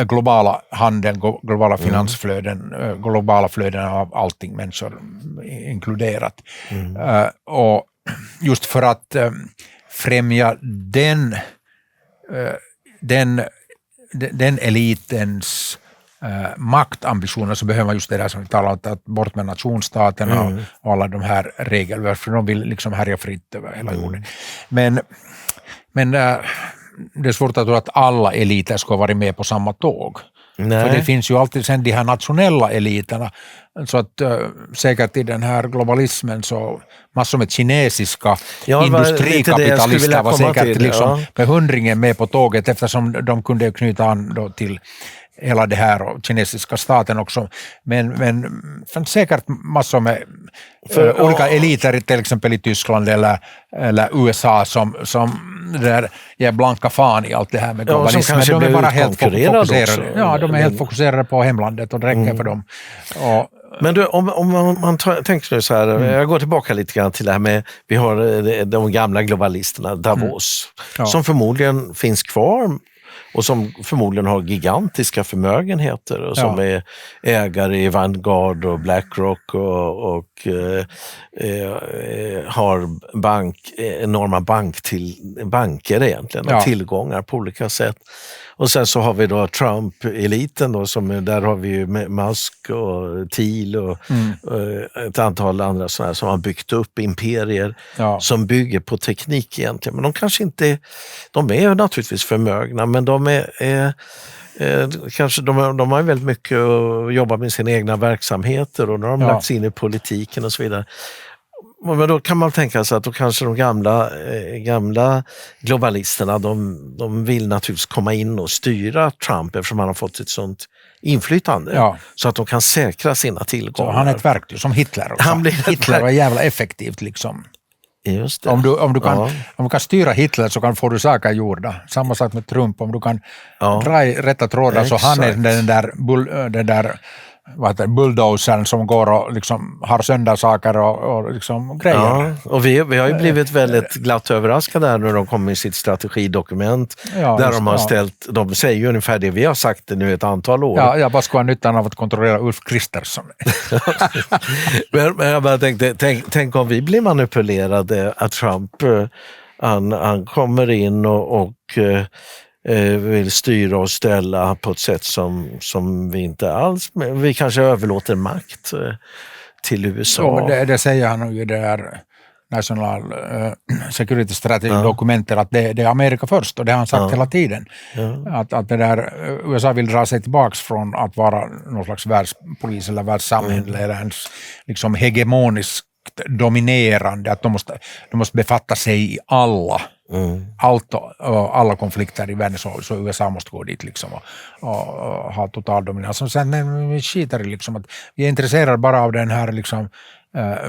B: globala handeln, globala finansflöden, globala flöden av allting, människor inkluderat. Och just för att främja den elitens maktambitioner, så behöver man just det där som vi talar om, att bort med nationsstaterna och alla de här regelverk, för de vill liksom härja fritt över hela jorden. Men det är svårt att tro att alla eliter ska vara med på samma tåg. Nej. För det finns ju alltid sen de här nationella eliterna, så att säkert i den här globalismen så massor med kinesiska industrikapitalister var säkert liksom med hundringen med på tåget, eftersom de kunde knyta an då till hela det här och kinesiska staten också, men säkert massor med olika eliter, till exempel i Tyskland eller USA som där ger blanka fan i allt det här med globalismen. De är bara helt fokuserade. Ja, de är helt fokuserade på hemlandet, och det räcker för dem.
A: Men du, om man tänker nu så här, jag går tillbaka lite grann till det här med, vi har de gamla globalisterna, Davos, som förmodligen finns kvar och som förmodligen har gigantiska förmögenheter och som är ägare i Vanguard och BlackRock och har enorma banker egentligen och tillgångar på olika sätt. Och sen så har vi då Trump-eliten då, som där har vi ju Musk och Thiel och ett antal andra sådana som har byggt upp imperier som bygger på teknik egentligen. Men de kanske inte, de är naturligtvis förmögna, men de är kanske de har väldigt mycket att jobba med sina egna verksamheter, och när de lagt sig in i politiken och så vidare. Men då kan man tänka sig att då kanske de gamla globalisterna, de vill naturligtvis komma in och styra Trump, eftersom han har fått ett sånt inflytande så att de kan säkra sina tillgångar.
B: Så han är ett verktyg som Hitler också. Hitler var jävla effektivt liksom.
A: Just det.
B: Om du kan styra Hitler så får du saker gjorda. Samma sak med Trump, om du kan dra i rätta trådar så han är den där bulldozern som går och liksom har sönder saker och liksom grejer.
A: Ja, och vi har ju blivit väldigt glatt överraskade här när de kom med sitt strategidokument där de har ställt, de säger ju ungefär det vi har sagt nu ett antal år.
B: Ja, jag bara ska ha nyttan av att kontrollera Ulf Kristersson.
A: men jag bara tänkte, tänk om vi blir manipulerade, att Trump han kommer in och vill styra och ställa på ett sätt som vi inte alls, vi kanske överlåter makt till USA.
B: Ja, men det säger han ju i det där National Security Strategy-dokumentet, att det är Amerika först, och det har han sagt hela tiden. Att det där, USA vill dra sig tillbaks från att vara någon slags världspolis eller världssamhälle eller ens liksom hegemonisk dominerande, att de måste befatta sig i alla konflikter i världen, så USA måste gå dit liksom och ha total dominans. Och sen vi skiter liksom att vi är intresserade bara av den här liksom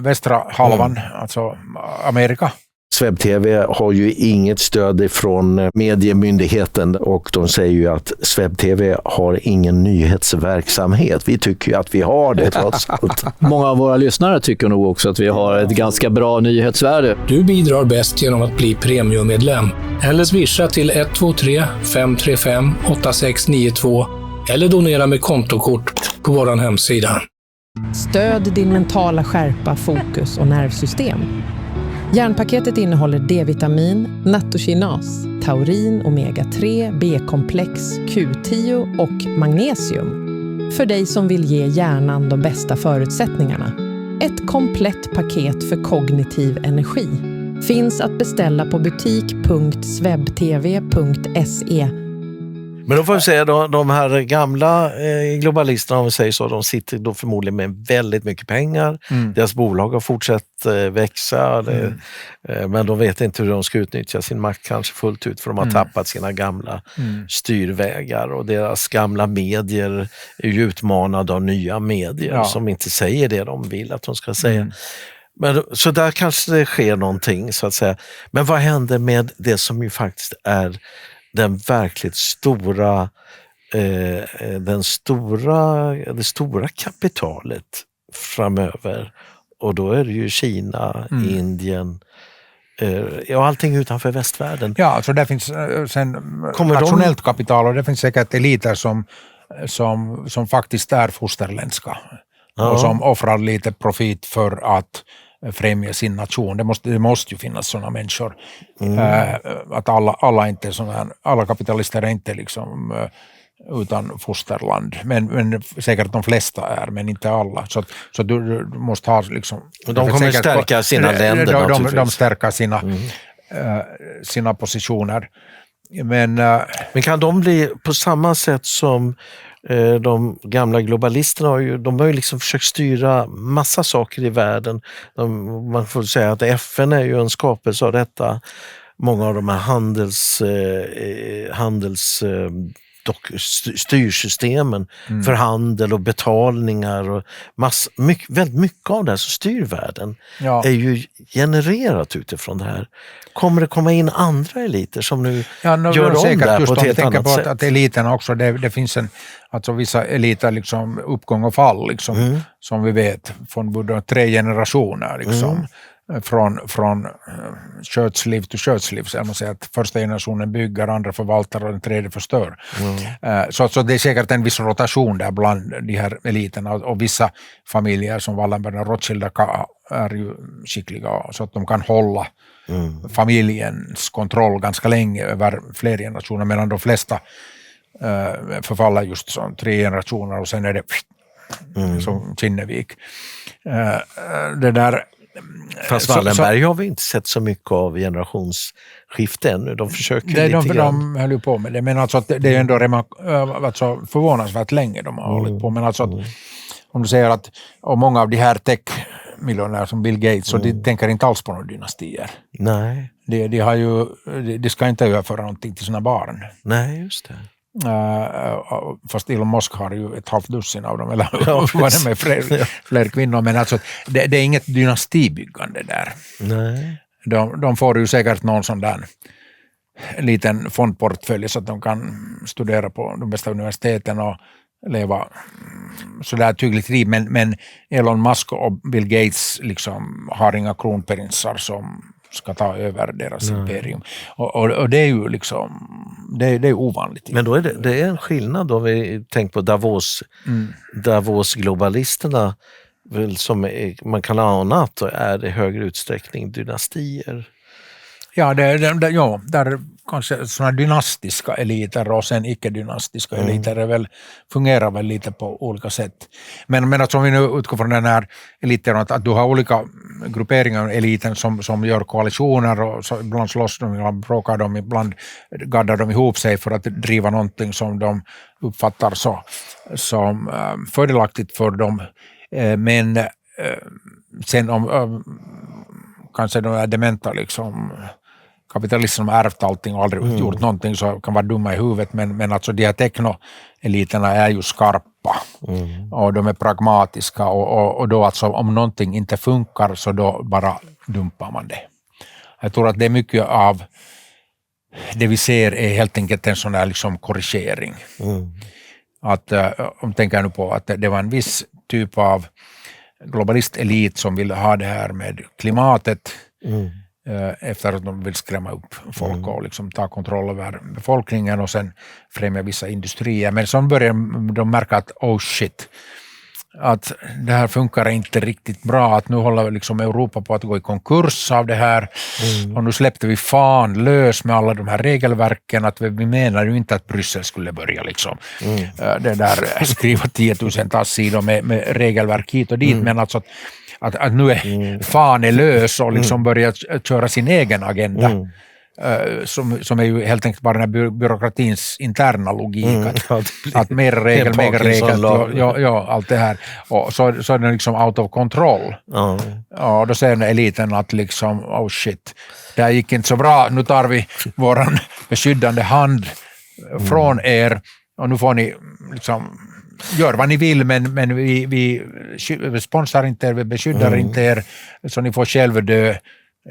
B: västra halvan, alltså Amerika.
A: SvebTV har ju inget stöd från mediemyndigheten och de säger ju att SvebTV har ingen nyhetsverksamhet. Vi tycker ju att vi har det trots allt.
C: Många av våra lyssnare tycker nog också att vi har ett ganska bra nyhetsvärde.
D: Du bidrar bäst genom att bli premiummedlem eller swisha till 123 535 8692 eller donera med kontokort på vår hemsida.
E: Stöd din mentala skärpa, fokus och nervsystem. Järnpaketet innehåller D-vitamin, nattokinas, taurin, omega-3, B-komplex, Q10 och magnesium. För dig som vill ge hjärnan de bästa förutsättningarna. Ett komplett paket för kognitiv energi. Finns att beställa på butik.swebtv.se.
A: Men då får vi säga då, de här gamla globalisterna, om vi säger så, de sitter då förmodligen med väldigt mycket pengar. Deras bolag har fortsatt växa, men de vet inte hur de ska utnyttja sin makt kanske fullt ut, för de har tappat sina gamla styrvägar, och deras gamla medier är ju utmanade av nya medier som inte säger det de vill att de ska säga. Men, så där kanske det sker någonting, så att säga. Men vad händer med det som ju faktiskt är den verkligt stora, det stora kapitalet framöver? Och då är det ju Kina, Indien och allting utanför västvärlden.
B: Ja, alltså det finns sen nationellt kapital, och det finns säkert eliter som faktiskt är fosterländska och som offrar lite profit för att främja sin nation. Det måste ju finnas sådana människor. Att alla inte alla kapitalister är inte liksom utan fosterland. Men säkert de flesta är, men inte alla. Så du måste ha liksom...
A: De kommer stärka sina länder.
B: De stärker sina positioner. Men
A: kan de bli på samma sätt som de gamla globalisterna de har ju liksom försökt styra massa saker i världen. Man får säga att FN är ju en skapelse av detta. Många av de här styrsystemen för handel och betalningar och väldigt mycket av det som styr världen är ju genererat utifrån det här. Kommer det komma in andra eliter som nu gör om det här på ett helt annat sätt?
B: Att eliterna också, det finns vissa eliter liksom uppgång och fall liksom, som vi vet från både 3 generationer liksom. Från kötsliv till kötsliv, så man säger att första generationen bygger, andra förvaltar och den tredje förstör. Så det är säkert en viss rotation där bland de här eliterna, och vissa familjer som Wallenberg och Rothschild är ju skickliga så att de kan hålla familjens kontroll ganska länge över fler generationer, medan de flesta förfaller just som 3 generationer och sen är det som Kinnevik. Det där.
A: Fast Wallenberg har vi inte sett så mycket av generationsskifte ännu. De försöker lite grann.
B: De höll ju på med det, men alltså att det är ändå förvånansvärt länge de har hållit på. Men alltså att, om du säger att och många av de här tech-miljonärer som Bill Gates, så de tänker inte alls på några dynastier.
A: Nej.
B: De ska inte överföra någonting till sina barn.
A: Nej, just det.
B: Fast Elon Musk har ju ett halvt dussin av dem, eller vad det med fler kvinnor, men alltså det är inget dynastibyggande där.
A: Nej.
B: De får ju säkert någon sån där liten fondportfölj så att de kan studera på de bästa universiteten och leva sådär hyggligt liv, men Elon Musk och Bill Gates liksom har inga kronprinsar som ska ta över deras imperium. Och det är ju liksom det är ovanligt.
A: Men då är det är en skillnad då vi tänker på Davos-globalisterna, väl, som man kan ana att är i högre utsträckning dynastier.
B: Ja, där kanske sådana dynastiska eliter och sen icke-dynastiska eliter fungerar väl lite på olika sätt. Men att om vi nu utgår från den här eliten, att du har olika grupperingar av eliten som gör koalitioner, och så ibland slåss de, ibland bråkar de, ibland gaddar de ihop sig för att driva någonting som de uppfattar som fördelaktigt för dem. Men sen om kanske de är dementa liksom, kapitalister som har ärvt allting och aldrig gjort någonting så kan vara dumma i huvudet, men alltså de här teknoeliterna är ju skarpa och de är pragmatiska och då alltså om någonting inte funkar så då bara dumpar man det. Jag tror att det är mycket av det vi ser är helt enkelt en sån där liksom korrigering. Att om tänker nu på att det var en viss typ av globalistelit som ville ha det här med klimatet efter att de vill skrämma upp folk och liksom ta kontroll över befolkningen och sen främja vissa industrier. Men så börjar de märka att oh shit, att det här funkar inte riktigt bra, att nu håller liksom Europa på att gå i konkurs av det här och nu släppte vi fan lös med alla de här regelverken, att vi menar ju inte att Bryssel skulle börja liksom det där skriva 10 000 sidor med regelverk hit och dit, men alltså att nu är fan är lös och liksom börjar köra sin egen agenda. Som är ju helt enkelt bara den här byråkratins interna logik. Att mer regel, ja, allt det här. Och så är den liksom out of control. Ja, då säger den eliten att liksom, oh shit, det här gick inte så bra. Nu tar vi våran beskyddande hand från er och nu får ni liksom gör vad ni vill, men vi sponsrar inte er, vi beskyddar inte er, så ni får själv dö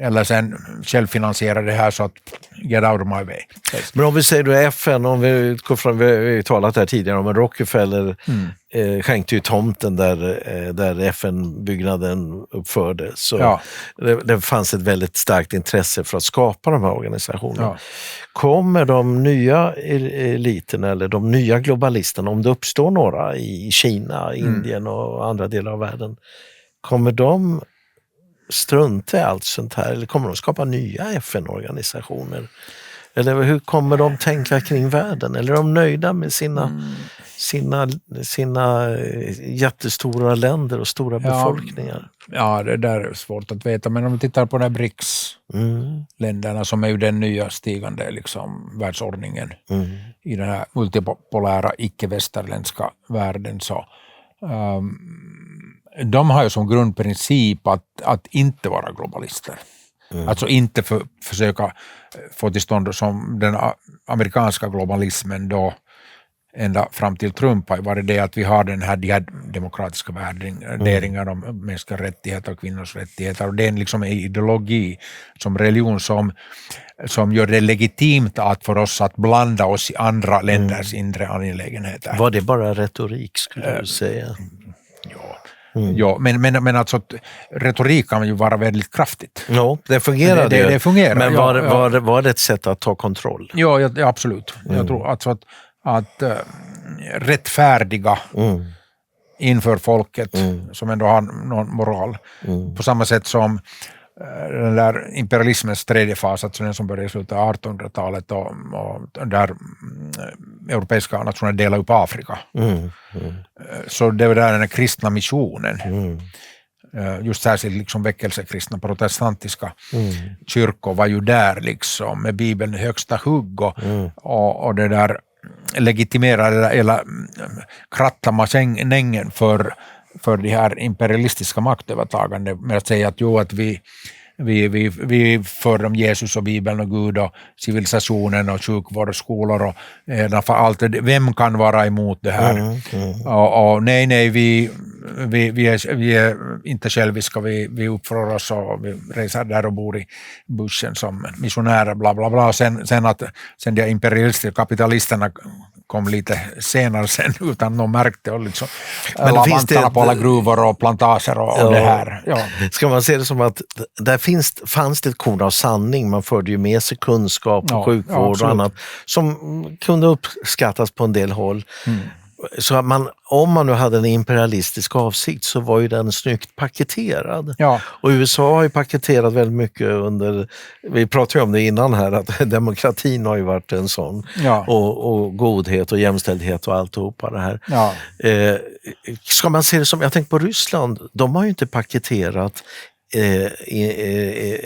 B: eller sen självfinansiera det här, så att get out of my way.
A: Men om vi säger då FN, om vi utgår från, vi har ju talat här tidigare om en Rockefeller skänkte ju tomten där FN-byggnaden uppfördes. Så det fanns ett väldigt starkt intresse för att skapa de här organisationerna. Ja. Kommer de nya eliterna eller de nya globalisterna, om det uppstår några i Kina, Indien och andra delar av världen, kommer de strunta i allt sånt här, eller kommer de skapa nya FN-organisationer? Eller hur kommer de tänka kring världen? Eller är de nöjda med sina jättestora länder och stora befolkningar?
B: Ja, det där är svårt att veta, men om vi tittar på de här BRICS-länderna som är ju den nya stigande liksom, världsordningen i den här multipolära icke-västerländska världen, så de har ju som grundprincip att inte vara globalister. Alltså inte försöka få till stånd som den amerikanska globalismen då ända fram till Trump har varit det att vi har de här demokratiska värderingar om mänskliga rättigheter och kvinnors rättigheter, och det är liksom en ideologi som religion som gör det legitimt att för oss att blanda oss i andra länders inre angelägenheter.
A: Var det bara retorik skulle du säga?
B: Ja, men alltså retorik kan ju vara väldigt kraftigt.
A: Ja, det fungerar
B: det fungerar.
A: Men var det ett sätt att ta kontroll?
B: Ja, absolut. Jag tror alltså att rättfärdiga inför folket som ändå har någon moral. På samma sätt som den där imperialismens tredje fas, alltså den som började i slutet av 1800-talet och där europeiska nationer delade upp Afrika. Så det var där den kristna missionen. Just särskilt liksom väckelsekristna protestantiska kyrkor var ju där liksom med Bibeln i högsta hugg och det där legitimerade eller kratta masängen för de här imperialistiska maktövertagande med att säga att vi för om Jesus och Bibeln och Gud och civilisationen och sjukvård och skolor och allt det. Vem kan vara emot det här? Och nej, vi är inte själviska, vi uppför oss och vi reser där och bor i bussen som missionärer, bla bla bla. Sen de imperialistiska kapitalisterna kom lite senare sen utan någon märkte och liksom la vantarna på alla gruvor och plantager och det här. Ja.
A: Ska man se det som att där fanns det ett korn av sanning, man förde ju med sig kunskap och sjukvård och annat som kunde uppskattas på en del håll. Så om man nu hade en imperialistisk avsikt så var ju den snyggt paketerad. Ja. Och USA har ju paketerat väldigt mycket vi pratade ju om det innan här, att demokratin har ju varit en sån. Ja. Och godhet och jämställdhet och alltihopa det här. Ja. Ska man se det som, jag tänker på Ryssland, de har ju inte paketerat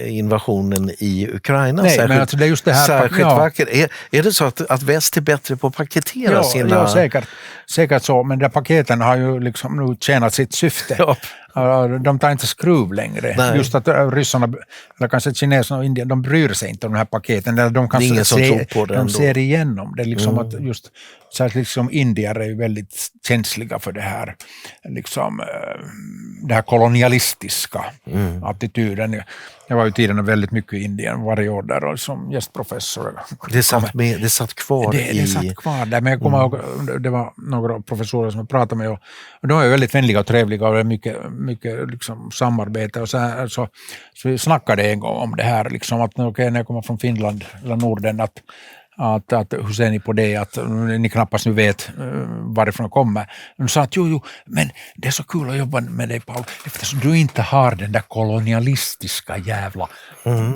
A: invasionen i Ukraina.
B: Nej,
A: särskilt,
B: men alltså det är just det här,
A: särskilt vackert. Är det så att väst är bättre på att paketera sina...
B: Ja, säkert så, men de paketen har ju liksom nu tjänat sitt syfte.
A: Ja.
B: De tar inte skruv längre.
A: Nej.
B: Just att ryssarna, eller kanske kineserna och Indien, de bryr sig inte om de här paketen. Eller de kan
A: det är ingen som tror på det
B: de
A: ändå.
B: ser igenom det. Liksom att just, särskilt liksom indier är ju väldigt känsliga för det här, liksom, det här kolonialistiska attityden. Jag var ju tidigare väldigt mycket i Indien varje år där och som gästprofessor.
A: Det satt kvar
B: det satt kvar där, men jag kommer ihåg, det var några professorer som jag pratade med och de var väldigt vänliga och trevliga och mycket liksom samarbete och så vi snackade en gång om det här liksom att när jag kommer från Finland eller Norden att hur ser ni på det att ni knappast nu vet varifrån jag kommer. De sa att jo, men det är så kul att jobba med dig, Paul, eftersom du inte har den där kolonialistiska jävla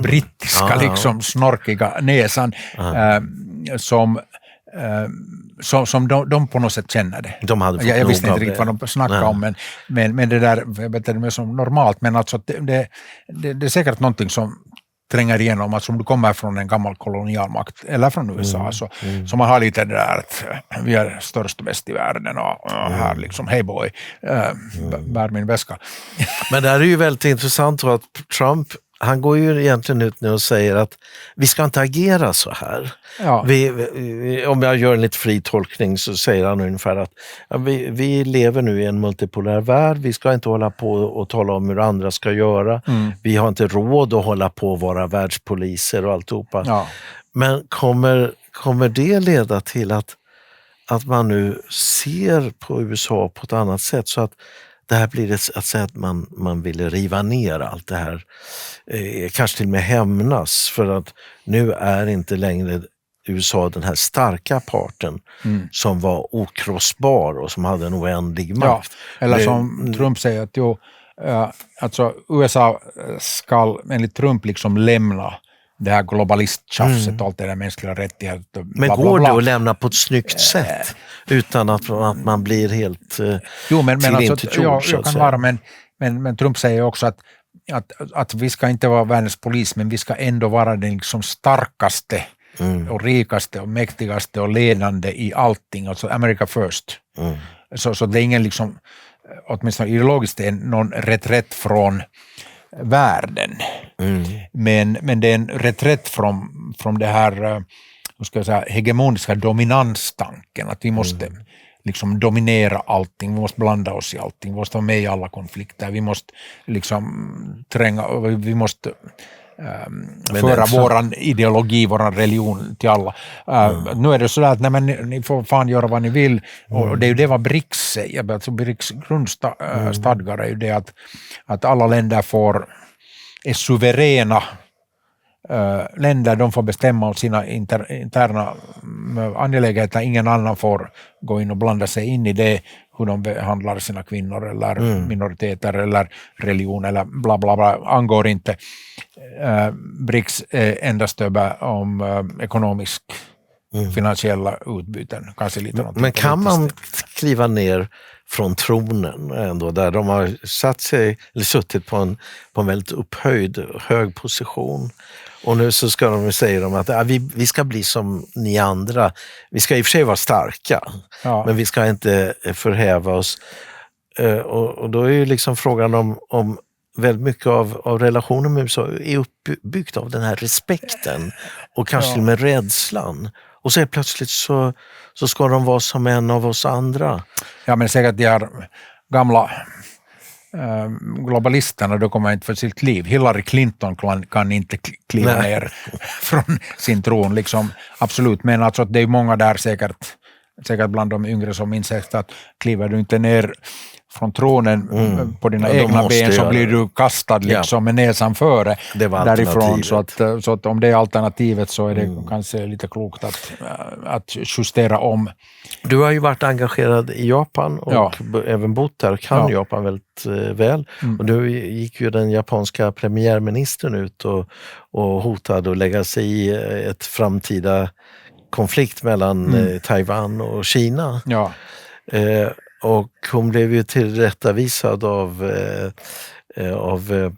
B: brittiska liksom snorkiga näsan som de på något sätt känner det. Jag visste inte riktigt vad de snackade om, men det där, jag vet inte, det är som normalt, men alltså det är säkert någonting som tränger igenom, att om du kommer från en gammal kolonialmakt eller från USA så man har lite det där att vi är störst och bäst i världen och här liksom hey boy, bär min väska.
A: Men det här är ju väldigt intressant att Trump, han går ju egentligen ut nu och säger att vi ska inte agera så här. Ja. Om jag gör en lite fri tolkning så säger han ungefär att vi lever nu i en multipolär värld. Vi ska inte hålla på och tala om hur andra ska göra. Vi har inte råd att hålla på att vara världspoliser och alltihopa. Ja. Men kommer det leda till att man nu ser på USA på ett annat sätt så att det här blir att säga att man ville riva ner allt det här. Kanske till och med hämnas för att nu är inte längre USA den här starka parten som var okrossbar och som hade en oändlig makt.
B: Ja, eller som Trump säger att alltså USA ska enligt Trump liksom lämna det här globalisttjafset och allt det där mänskliga rättigheter.
A: Men går det att lämna på ett snyggt sätt utan att man blir helt
B: jag kan vara, men Trump säger också att vi ska inte vara världens polis, men vi ska ändå vara den liksom starkaste och rikaste och mäktigaste och ledande i allting, alltså America first. Så det är ingen liksom, åtminstone ideologiskt, är någon reträtt från världen. Men det är en reträtt från det här, ska jag säga, hegemoniska dominanstanken, att vi måste liksom dominera allting, vi måste blanda oss i allting, vi måste vara med i alla konflikter, vi måste liksom vi måste föra våran ideologi, våran religion till alla. Nu är det sådär att ni får fan göra vad ni vill, och det är ju det vad BRICS säger. Alltså BRICS grundstadgar är ju det att alla länder är suveräna länder, de får bestämma om sina interna angelägenheter, ingen annan får gå in och blanda sig in i det, hur de behandlar sina kvinnor eller minoriteter eller religion eller bla bla bla, angår inte. BRICS endast om ekonomisk finansiella utbyten. Kanske lite
A: men kan man kliva ner från tronen ändå, där de har suttit på en väldigt hög position, och nu så ska de säga att vi ska bli som ni andra, vi ska i och för sig vara starka, men vi ska inte förhäva oss, och då är ju liksom frågan om väldigt mycket av relationen med USA är uppbyggt av den här respekten och kanske till och med rädslan. Och så är plötsligt så ska de vara som en av oss andra.
B: Ja, men säkert de här gamla globalisterna, då kommer inte för sitt liv. Hillary Clinton kan inte kliva ner från sin tron, liksom. Absolut, men alltså det är många där säkert bland de yngre som minns att kliver du inte ner från tronen på dina egna ben så blir du kastad liksom med näsan före därifrån, så att om det är alternativet så är det kanske lite klokt att justera om.
A: Du har ju varit engagerad i Japan och även bott där, kan Japan väldigt väl. Och nu gick ju den japanska premiärministern ut och hotade att lägga sig i ett framtida konflikt mellan Taiwan och Kina. Ja. Och hon blev ju tillrättavisad av av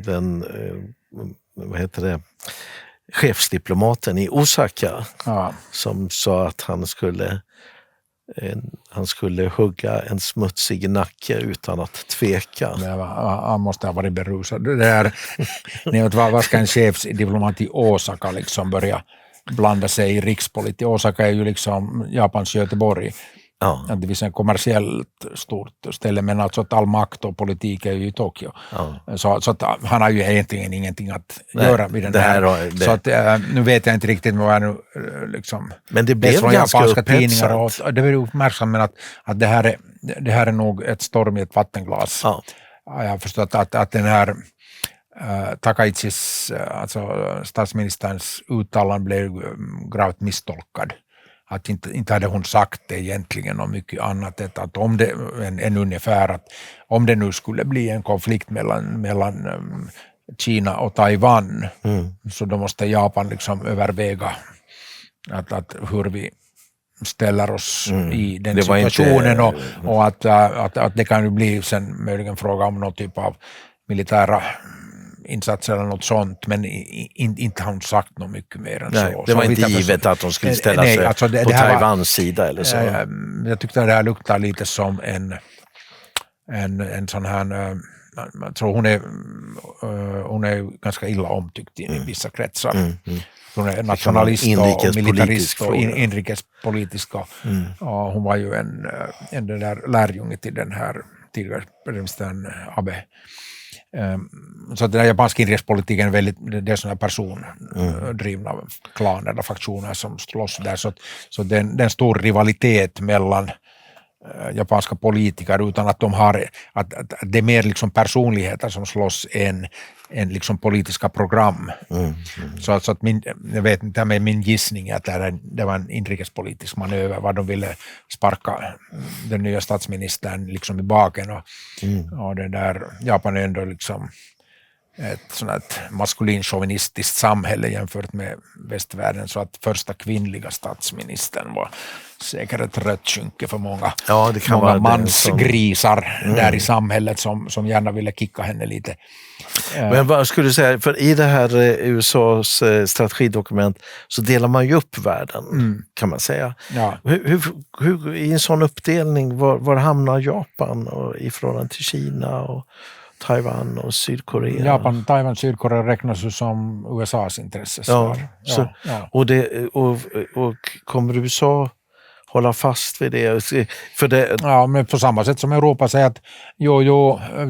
A: den, vad heter det, chefsdiplomaten i Osaka som sa att han skulle hugga en smutsig nacke utan att tveka.
B: Han måste ha varit berusad. Vad ska en chefsdiplomat i Osaka liksom börja blanda sig i rikspolitik? Osaka är ju liksom Japans Göteborg.
A: Ja.
B: Att det finns en kommersiellt stort ställe, men alltså att all makt och politik är ju i Tokyo. Ja. Så att han har ju egentligen ingenting att göra vid den här. Så att nu vet jag inte riktigt vad jag nu liksom...
A: Men det blev ganska
B: tidningar och det var uppmärksamt, men att det här är nog ett storm i ett vattenglas. Ja. Jag har förstått att den här Takaichis, alltså statsministerns uttalande blev gravt misstolkad. Att inte hade hon sagt det egentligen och mycket annat, att om det en ungefär att om det nu skulle bli en konflikt mellan Kina och Taiwan, så då måste Japan liksom överväga att hur vi ställer oss i den situationen och att det kan ju bli sen möjligen fråga om någon typ av militära insatser eller något sånt, men inte har hon sagt något mycket mer än så.
A: Det var inte givet att de skulle ställa sig alltså på Taiwans sida eller så.
B: Jag tyckte att det här luktar lite som en sån här, jag tror hon är ganska illa omtyckt i vissa kretsar. Hon är nationalist och militarist och inrikespolitisk och hon var ju en den där lärjunge till den här tidigare premiärministern Abe. Så den japanska inrikespolitiken är väldigt, det är sådana persondrivna klaner eller faktioner som slåss där, så det är en stor rivalitet mellan japanska politiker utan att de har att det är mer liksom personligheter som slåss än liksom politiska program. Så att jag vet inte, med min gissning att det var en inrikespolitisk manöver vad de ville sparka den nya statsministern liksom i baken och det där Japan är ändå liksom ett sådant maskulin-chauvinistiskt samhälle jämfört med västvärlden, så att första kvinnliga statsministern var säkert ett rött skynke för många mansgrisar där i samhället som gärna ville kicka henne lite.
A: Men vad skulle du säga, för i det här USAs strategidokument så delar man ju upp världen kan man säga. Ja. Hur i en sån uppdelning, var hamnar Japan i förhållande till Kina och Taiwan och Sydkorea?
B: Japan, Taiwan, Sydkorea räknas ju som USAs intressesfär.
A: Och kommer USA hålla fast vid det? För det?
B: Ja, men på samma sätt som Europa säger att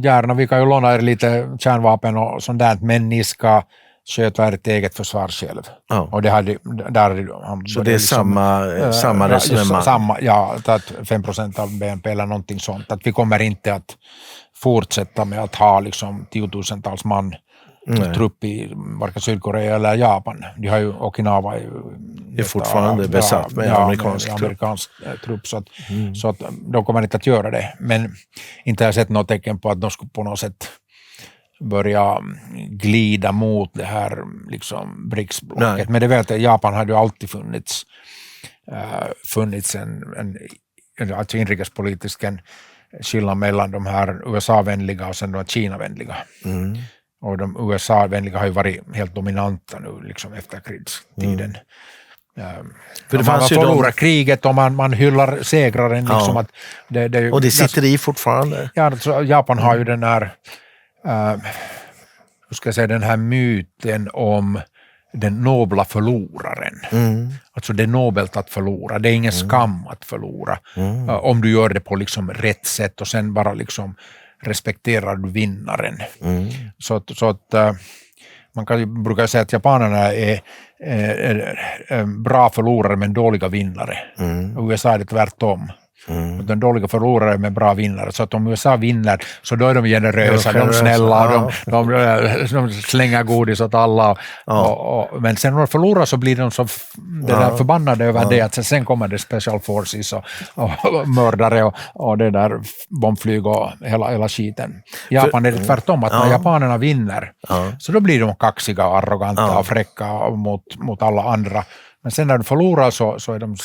B: gärna, vi kan ju låna er lite kärnvapen och sånt där, men ni ska sköta ert eget försvar själv. Ja. Och det hade
A: så det är liksom, samma resonemang?
B: Att 5% av BNP eller någonting sånt. Att vi kommer inte att fortsätta med att ha liksom 10 000-tals man trupp i varken Sydkorea eller Japan. De har ju Okinawa
A: är fortfarande besatt med amerikansk
B: trupp. Så att de kommer inte att göra det. Men inte har jag sett något tecken på att de skulle på något sätt börja glida mot det här liksom BRICS-blocket. Men det vet jag, Japan hade ju alltid funnits en alltså inrikespolitisk skillnad mellan de här USA-vänliga och sen de Kina-vänliga. Och de USA-vänliga har ju varit helt dominanta nu liksom efter krigstiden.
A: För det
B: man
A: fanns
B: förlorar kriget och man hyllar segraren. Liksom att
A: och det sitter i fortfarande.
B: Ja, Japan har ju den här den här myten om den nobla förloraren. Alltså det är nobelt att förlora. Det är ingen skam att förlora. Om du gör det på liksom rätt sätt och sen bara liksom respekterar du vinnaren. Så att man brukar säga att japanerna är bra förlorare men dåliga vinnare. USA är det tvärtom. De dåliga förlorare med bra vinnare, så att om USA vinner så då är de generösa, de snälla, de slänger godis åt alla men sen när de förlorar så blir de så där förbannade över det att sen kommer det special forces och mördare och det där bombflyg och hela skiten. Japan är det tvärtom, att när japanerna vinner så då blir de kaxiga och arroganta och fräcka mot alla andra, men sen när de förlorar så är de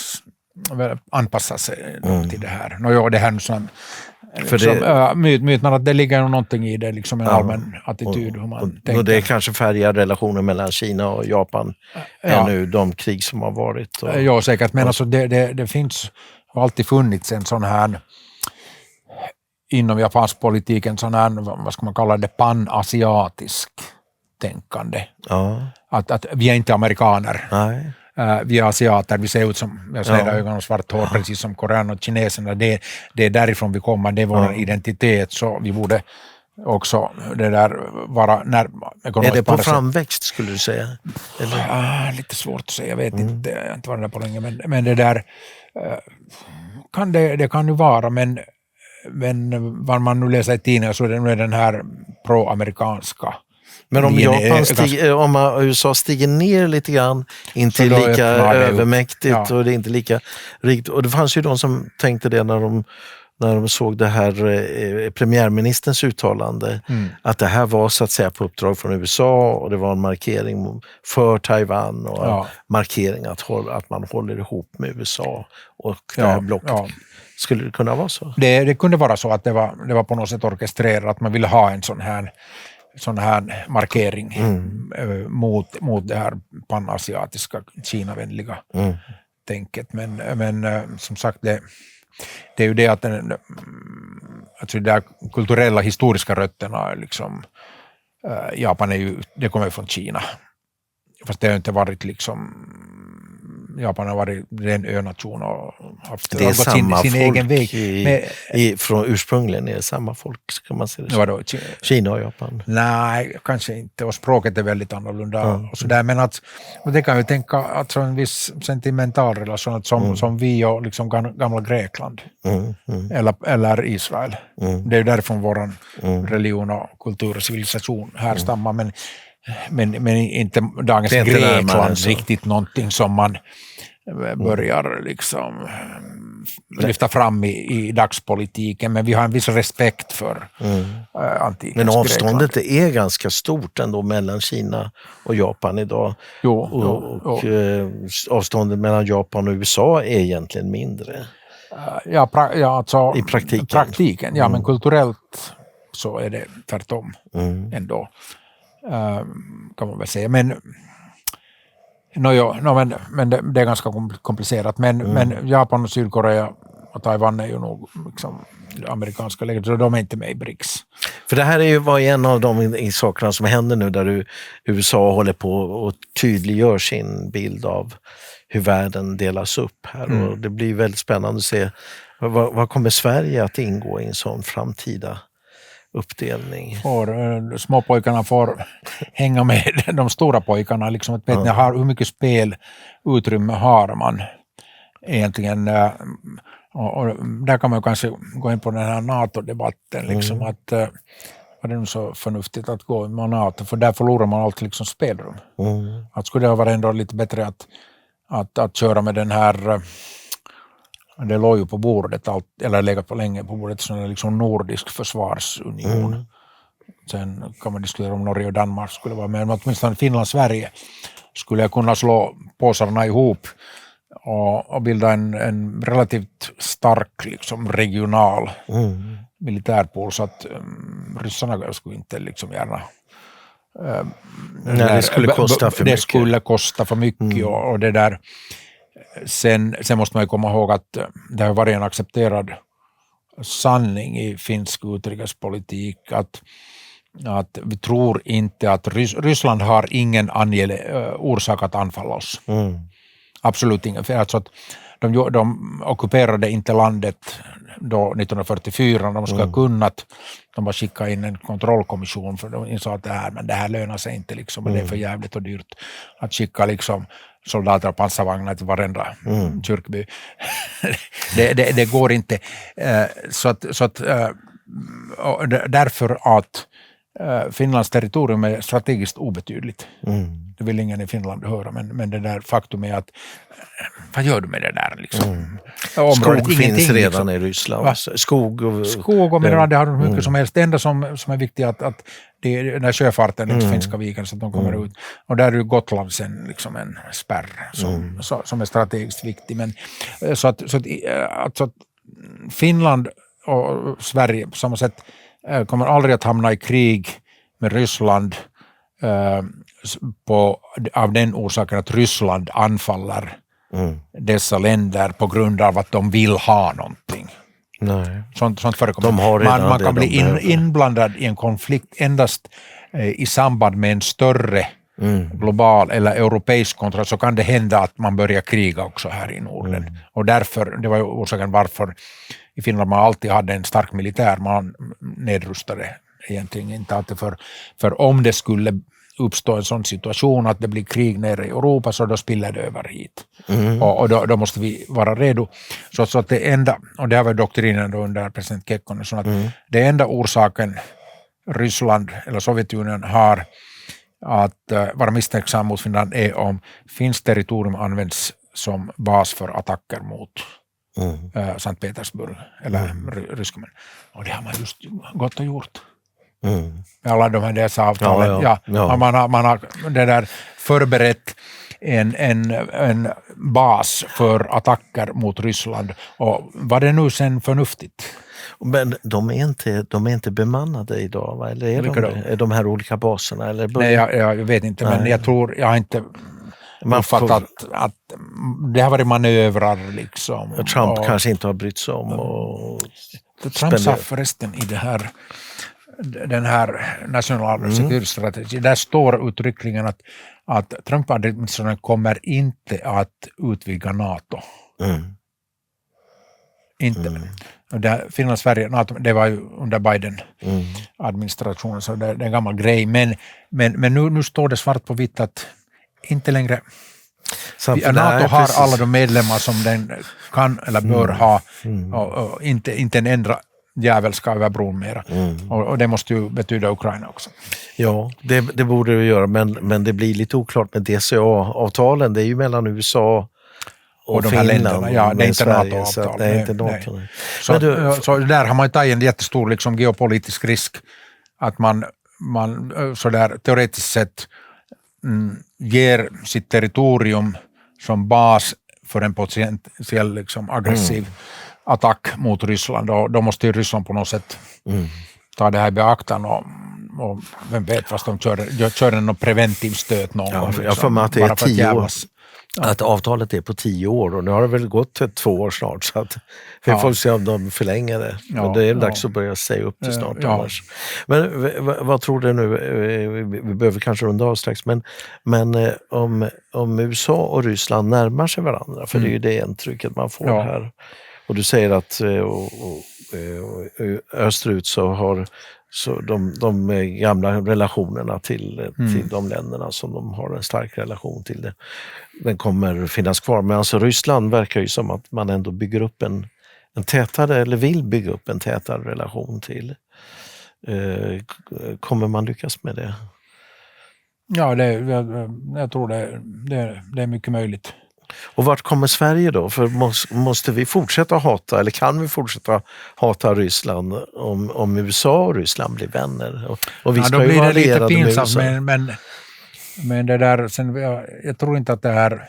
B: anpassa sig till det här. Det här sån,
A: För
B: liksom, myten att det ligger någonting i det, liksom en allmän attityd hur man tänker.
A: Och det kanske färgar relationen mellan Kina och Japan ännu, de krig som har varit.
B: Ja, säkert, men alltså det finns, har alltid funnits en sån här inom japansk politik, en sån här, vad ska man kalla det, panasiatisk tänkande.
A: Ja.
B: Att vi är inte amerikaner.
A: Nej.
B: Vi är asiater, vi ser ut som sneda ögon och svart hår, precis som koreaner och kineserna. Det är därifrån vi kommer, det är vår identitet, så vi borde också det där vara
A: Är det på framväxt, skulle du säga?
B: Eller? Lite svårt att säga, jag vet inte, jag har inte varit där på länge, men det där det kan ju vara, men vad man nu läser i tidningen så är den här pro-amerikanska. Men om
A: USA stiger ner lite grann, inte lika övermäktigt och det är inte lika rikt. Och det fanns ju de som tänkte det när de såg det här premiärministerns uttalande, att det här var så att säga på uppdrag från USA och det var en markering för Taiwan och markering att man håller ihop med USA och det här blocket. Ja. Skulle det kunna vara så?
B: Det kunde vara så att det var på något sätt orkestrerat, att man ville ha en sån här markering mot det här panasiatiska, kinavänliga tänket. Men som sagt, det är ju det att alltså de där kulturella historiska rötterna liksom, Japan det kommer från Kina. Fast det har inte varit liksom, Japan har varit en önation och haft
A: det är samma
B: sin egen väg.
A: Från ursprungligen är det samma folk, kan man säga.
B: Vadå?
A: Kina och Japan?
B: Nej, kanske inte. Och språket är väldigt annorlunda. Och sådär. Men det kan ju tänka att en viss sentimental relation som vi och liksom gamla Grekland eller Israel. Det är ju därifrån vår religion och kultur och civilisation härstammar. Men inte dagens Grekland riktigt någonting som man börjar liksom lyfta fram i dagspolitiken, men vi har en viss respekt för antikens
A: Men avståndet är ganska stort ändå mellan Kina och Japan idag. Och avståndet mellan Japan och USA är egentligen mindre.
B: Alltså,
A: i praktiken.
B: Ja, men kulturellt så är det tvärtom ändå. Kan man väl säga, men det är ganska komplicerat, men Japan och Sydkorea och Taiwan är ju nog liksom amerikanska länder, så de är inte med i BRICS.
A: För det här var en av de sakerna som händer nu, där USA håller på och tydliggör sin bild av hur världen delas upp här, och det blir väldigt spännande att se vad kommer Sverige att ingå i en sån framtida uppdelning.
B: Småpojkarna får hänga med de stora pojkarna. Liksom, att vet ni, hur mycket spelutrymme har man egentligen? Och där kan man kanske gå in på den här NATO-debatten. Liksom, att var det nog så förnuftigt att gå med NATO? För där förlorar man alltid liksom spelrum. Att skulle det vara ändå lite bättre att köra med den här... Det låg ju på bordet, eller legat på länge på bordet, sån liksom nordisk försvarsunion. Sen kan man diskutera om Norge och Danmark skulle vara med, men åtminstone Finland och Sverige skulle jag kunna slå påsarna ihop och bilda en relativt stark liksom regional militärpol, så att ryssarna skulle inte liksom gärna...
A: det skulle kosta för mycket.
B: Det skulle kosta för mycket och det där... Sen måste man ju komma ihåg att det har varit en accepterad sanning i finsk utrikespolitik att vi tror inte att Ryssland har ingen orsak att anfalla oss. Absolut ingen. För alltså att de ockuperade inte landet då 1944, de skulle ha kunnat, de bara skicka in en kontrollkommission, för de insåg att det här lönar sig inte liksom, det är för jävligt och dyrt att skicka liksom soldater och pansarvagnar till varenda kyrkby. det går inte. Så att därför att Finlands territorium är strategiskt obetydligt. Det vill ingen i Finland höra, men det där faktum är att vad gör du med det där liksom?
A: Skog finns redan i Ryssland. Skog och
B: mineral, det har de mycket som helst. Det enda som är viktigt att det är den här sjöfarten längs Finska viken så att de kommer ut. Och där är ju Gotland sen liksom en spärr som är strategiskt viktig. Men, så att Finland och Sverige på samma sätt kommer aldrig att hamna i krig med Ryssland av den orsaken att Ryssland anfaller dessa länder på grund av att de vill ha någonting.
A: Nej.
B: Sånt förekommer. Man kan bli inblandad i en konflikt endast i samband med en större global eller europeisk konflikt, så kan det hända att man börjar kriga också här i Norden. Och därför, det var ju orsaken varför i Finland man alltid hade en stark militär, man nedrustade egentligen inte alltid för om det skulle uppstå en sån situation att det blir krig nere i Europa, så då spiller det över hit. Och då måste vi vara redo. Så att det enda, och det här var doktrinen då under president Kekkonen, så att det enda orsaken Ryssland eller Sovjetunionen har att vara misstänksam mot Finland är om Finns territorium används som bas för attacker mot Sankt Petersburg eller Ryssland. Och det har man just gått och gjort. Med alla de här dessa avtalen. Man har det där förberett en bas för attacker mot Ryssland. Och var det nu sen förnuftigt?
A: Men de är inte bemannade idag, va? Eller är de här olika baserna? Eller
B: nej, jag vet inte, men jag tror, jag har inte uppfattat att det har varit manövrar liksom.
A: Trump kanske inte har brytt sig om.
B: Trump sa förresten i den här national security strategy, där står uttryckligen att Trump-administrationen kommer inte att utvidga NATO. Inte. Finland, Sverige, NATO, det var ju under Biden-administrationen, så det är en gammal grej. Men nu står det svart på vitt att inte längre NATO har alla de medlemmar som den kan eller bör ha och inte en ändra jävel ska över bron mera. Och det måste ju betyda Ukraina också.
A: Ja, det borde det göra, men det blir lite oklart med DCA-avtalen. Det är ju mellan USA och
B: de
A: Finland,
B: här länderna. Ja, det är inte NATO-avtal.
A: Det är inte NATO.
B: Så där har man tagit en jättestor liksom, geopolitisk risk att man så där teoretiskt sett ger sitt territorium som bas för en potentiell liksom, aggressiv attack mot Ryssland. Och då måste ju Ryssland på något sätt ta det här i beaktan och vem vet vad de kör en preventiv stöt någon gång.
A: Jag får med att det är 10 år. Att avtalet är på 10 år och nu har det väl gått 2 år snart, så att vi får se om de förlänger det. Men det är dags att börja säga upp det snart annars. Men vad tror du nu? Vi behöver kanske runda av strax, men om USA och Ryssland närmar sig varandra, för det är ju det intrycket man får här. Och du säger att österut så har de gamla relationerna till de länderna som de har en stark relation till det. Den kommer finnas kvar. Men alltså Ryssland verkar ju som att man ändå bygger upp en tätare, eller vill bygga upp en tätare relation till. Kommer man lyckas med det?
B: Ja, jag tror det är mycket möjligt.
A: Och vart kommer Sverige då? För måste vi fortsätta hata, eller kan vi fortsätta hata Ryssland om USA och Ryssland blir vänner? Och vi ska
B: då
A: ju
B: blir
A: vara
B: det lite
A: allierade med
B: pinsamt,
A: USA.
B: men det där, sen, jag tror inte att det här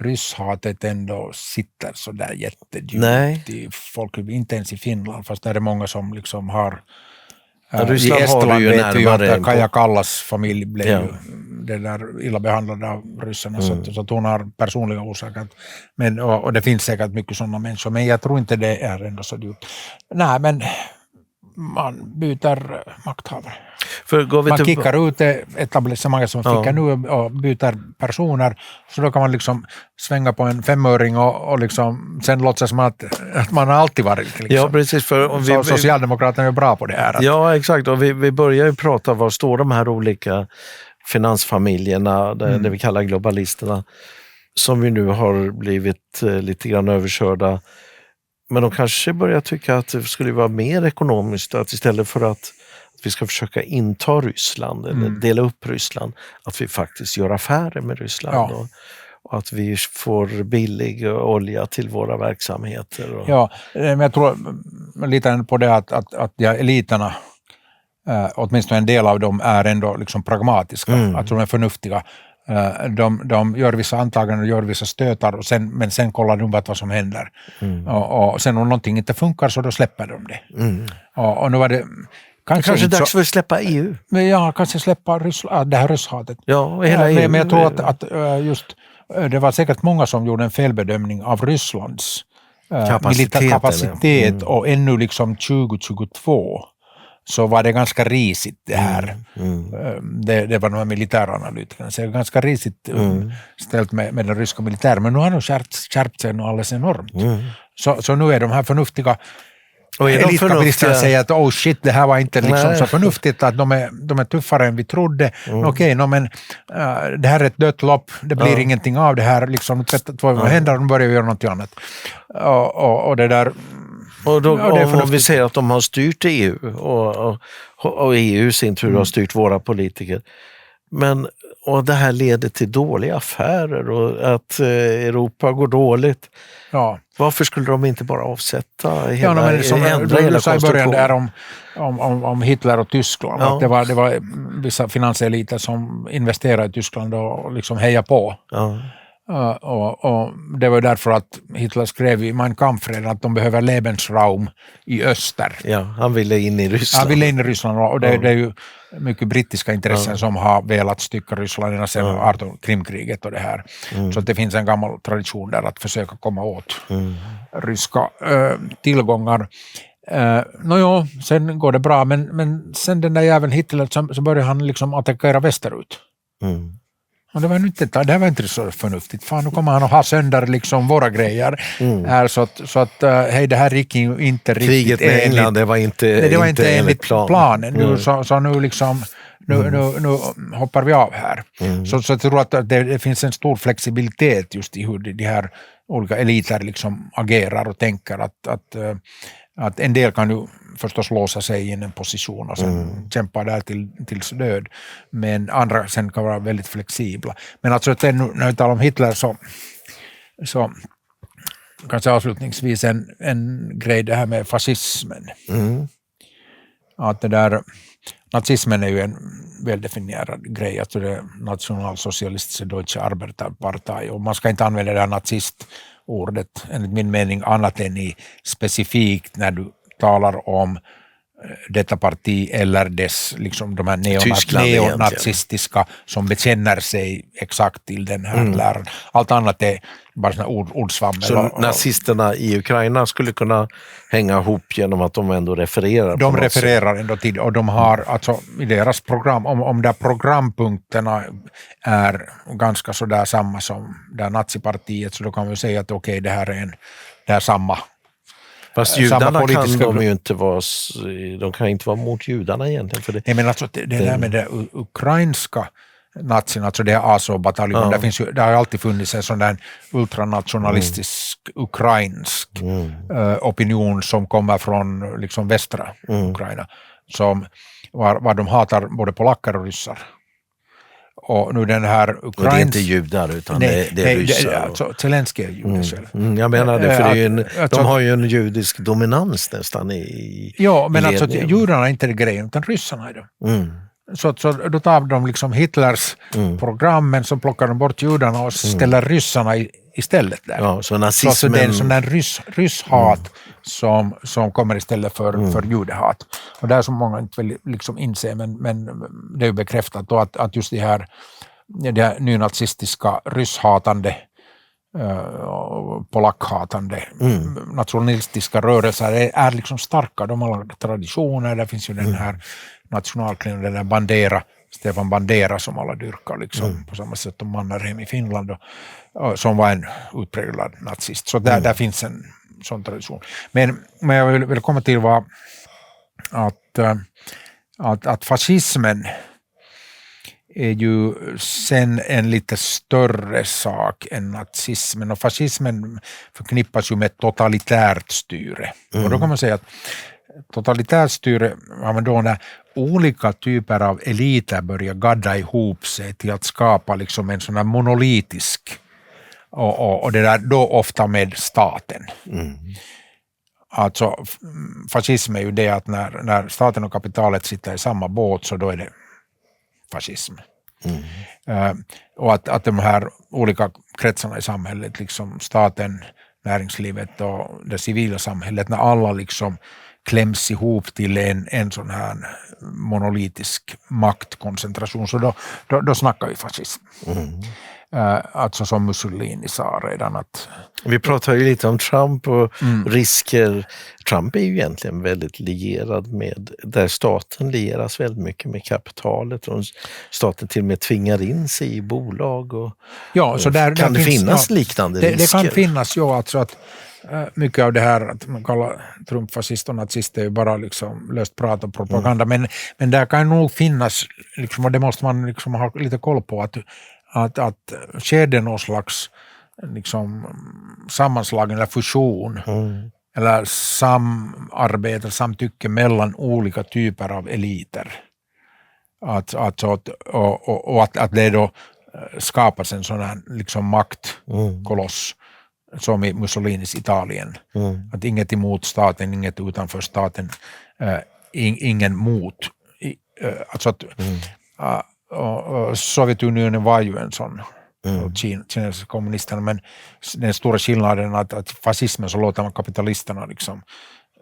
B: rysshatet ändå sitter så där jättedjupt i folk, inte ens i Finland, fast det är många som liksom har i Estland vet vi ju att Kaja Kallas familj blev ju det där illa behandlade av ryssarna, så att hon har personliga orsaker. Och det finns säkert mycket sådana människor, men jag tror inte det är ändå så djupt. Nej, men man byter makthavare. Man kickar ut etablissemanget som fickar nu och byter personer, så då kan man liksom svänga på en 5-öring och liksom sen låtsas man att man har alltid varit liksom.
A: Ja, precis, för
B: Socialdemokraterna är bra på det här.
A: Ja, exakt, och vi börjar ju prata, var står de här olika finansfamiljerna, det vi kallar globalisterna, som vi nu har blivit lite grann överkörda. Men de kanske börjar tycka att det skulle vara mer ekonomiskt, att istället för att vi ska försöka inta Ryssland eller dela upp Ryssland, att vi faktiskt gör affärer med Ryssland och att vi får billig olja till våra verksamheter.
B: Ja, men jag tror lite på det att eliterna, åtminstone en del av dem, är ändå liksom pragmatiska, att de är förnuftiga. De gör vissa antaganden och gör vissa stötar, men sen kollar de vad som händer. Och sen om någonting inte funkar så då släpper de det. Och nu var det
A: kanske dags för att släppa EU.
B: Ja, kanske släppa det här rysshatet.
A: Ja, hela EU.
B: Men jag tror att just det var säkert många som gjorde en felbedömning av Rysslands kapacitet och ännu liksom 2022 så var det ganska risigt det här. Det var de här militäranalytikerna. Så det är ganska risigt ställt med den ryska militären. Men nu har de skärpt sig alldeles enormt. Så nu är de här förnuftiga elitkapitalisterna säger att oh shit, det här var inte liksom så förnuftigt, att de är tuffare än vi trodde. Okej, men det här är ett dött lopp, det blir ingenting av det här, liksom, vad händer om de börjar göra något annat. Och det där.
A: Och då, om vi säger att de har styrt EU och EU sin tur har styrt våra politiker. Och det här leder till dåliga affärer och att Europa går dåligt.
B: Ja.
A: Varför skulle de inte bara avsätta hela,
B: ändra hela konstruktionen? Där om Hitler och Tyskland. Att det var vissa finanseliter som investerade i Tyskland och liksom heja på. Ja. Och det var därför att Hitler skrev i Mein Kampf att de behöver Lebensraum i öster.
A: Ja, han ville in i Ryssland.
B: Han ville in i Ryssland och det är ju mycket brittiska intressen som har velat stycka Ryssland sedan Krimkriget och det här. Så att det finns en gammal tradition där att försöka komma åt ryska tillgångar. Sen går det bra, men sen den där jäveln Hitler så började han liksom attackera västerut. Och det var inte så förnuftigt. Fan, nu kommer han att ha sönder liksom våra grejer. Så att hej, det här gick ju inte riktigt.
A: Kriget med England, det var inte enligt planen.
B: Så nu liksom nu hoppar vi av här. Så jag tror att det finns en stor flexibilitet just i hur de här olika eliter liksom agerar och tänker att en del kan ju förstås låsa sig i en position och sen kämpa där tills död. Men andra sen kan vara väldigt flexibla. Men alltså när vi talar om Hitler så kanske avslutningsvis en grej det här med fascismen. Att det där, nazismen är ju en väldefinierad grej. Alltså det nationalsocialistiska Deutsche Arbeiterpartei, och man ska inte använda det här nazistordet enligt min mening annat än i specifikt när du talar om detta parti eller dess liksom de här neonazistiska som bekänner sig exakt till den här läran. Allt annat är bara såna ordsvammel.
A: Så nazisterna i Ukraina skulle kunna hänga ihop genom att de ändå refererar?
B: De refererar ändå till, och de har alltså i deras program, om där programpunkterna är ganska sådär samma som det nazipartiet, så då kan vi säga att okej, det här är samma.
A: Fast judarna kan de ju inte vara, de kan inte vara mot judarna egentligen. För det.
B: Nej, men alltså det där med det ukrainska nazin, alltså det är Azov-bataljon, det har alltid funnits en sån där ultranationalistisk ukrainsk opinion som kommer från liksom västra Ukraina, som var de hatar både polacker och ryssar. Och nu den här
A: och det är inte judar utan det är ryssar.
B: Alltså, Zelensky är jude själv.
A: Jag menar det, för det är ju de har ju en judisk dominans nästan i
B: ja, men alltså judarna är inte det grejen, utan ryssarna är det. Så då tar de liksom Hitlers program, men så plockar de bort judarna och ställer ryssarna istället där.
A: Ja, så nazismen...
B: Så det är en sån där rysshat som kommer istället för judehat. Och det är som många inte vill liksom inse, men det är ju bekräftat då att just det här nynazistiska rysshatande polackhatande nationalistiska rörelser är liksom starka. De har traditioner, där finns ju den här nationalklinen, den där Bandera, Stefan Bandera som alla dyrkar liksom, på samma sätt som Mannerheim i Finland och som var en utpräglad nazist. Så där finns en sån tradition. Men jag vill komma till att fascismen är ju sen en lite större sak än nazismen, och fascismen förknippas ju med totalitärt styre. Och då kan man säga att totalitärt styre, ja, men då när olika typer av eliter börjar gadda ihop sig till att skapa liksom en sån här monolitisk och det där då ofta med staten. Alltså fascism är ju det att när staten och kapitalet sitter i samma båt så då är det fascism. Och att de här olika kretsarna i samhället, liksom staten, näringslivet och det civila samhället, när alla liksom kläms ihop till en sån här monolitisk maktkoncentration, så då snackar vi fascism. Alltså som Mussolini sa redan att...
A: Vi pratar ju lite om Trump och risker. Trump är ju egentligen väldigt lierad med, där staten lieras väldigt mycket med kapitalet och staten till och med tvingar in sig i bolag. Och,
B: ja, så där
A: kan det
B: finns,
A: finnas liknande risker?
B: Det kan finnas, ja, alltså att mycket av det här att man kallar Trump fascist och nazist är ju bara liksom löst prat och propaganda, men där kan nog finnas, liksom, och det måste man liksom ha lite koll på, att sker det någon slags liksom, sammanslagning eller fusion eller samarbete, samtycke mellan olika typer av eliter. Att det då skapas en sån här liksom, maktkoloss som i Mussolinis Italien. Att inget emot staten, inget utanför staten, ingen mot. Alltså att Sovjetunionen var ju en sån kinesiska kommunisterna, men den stora skillnaden att fascismen så låter man kapitalisterna liksom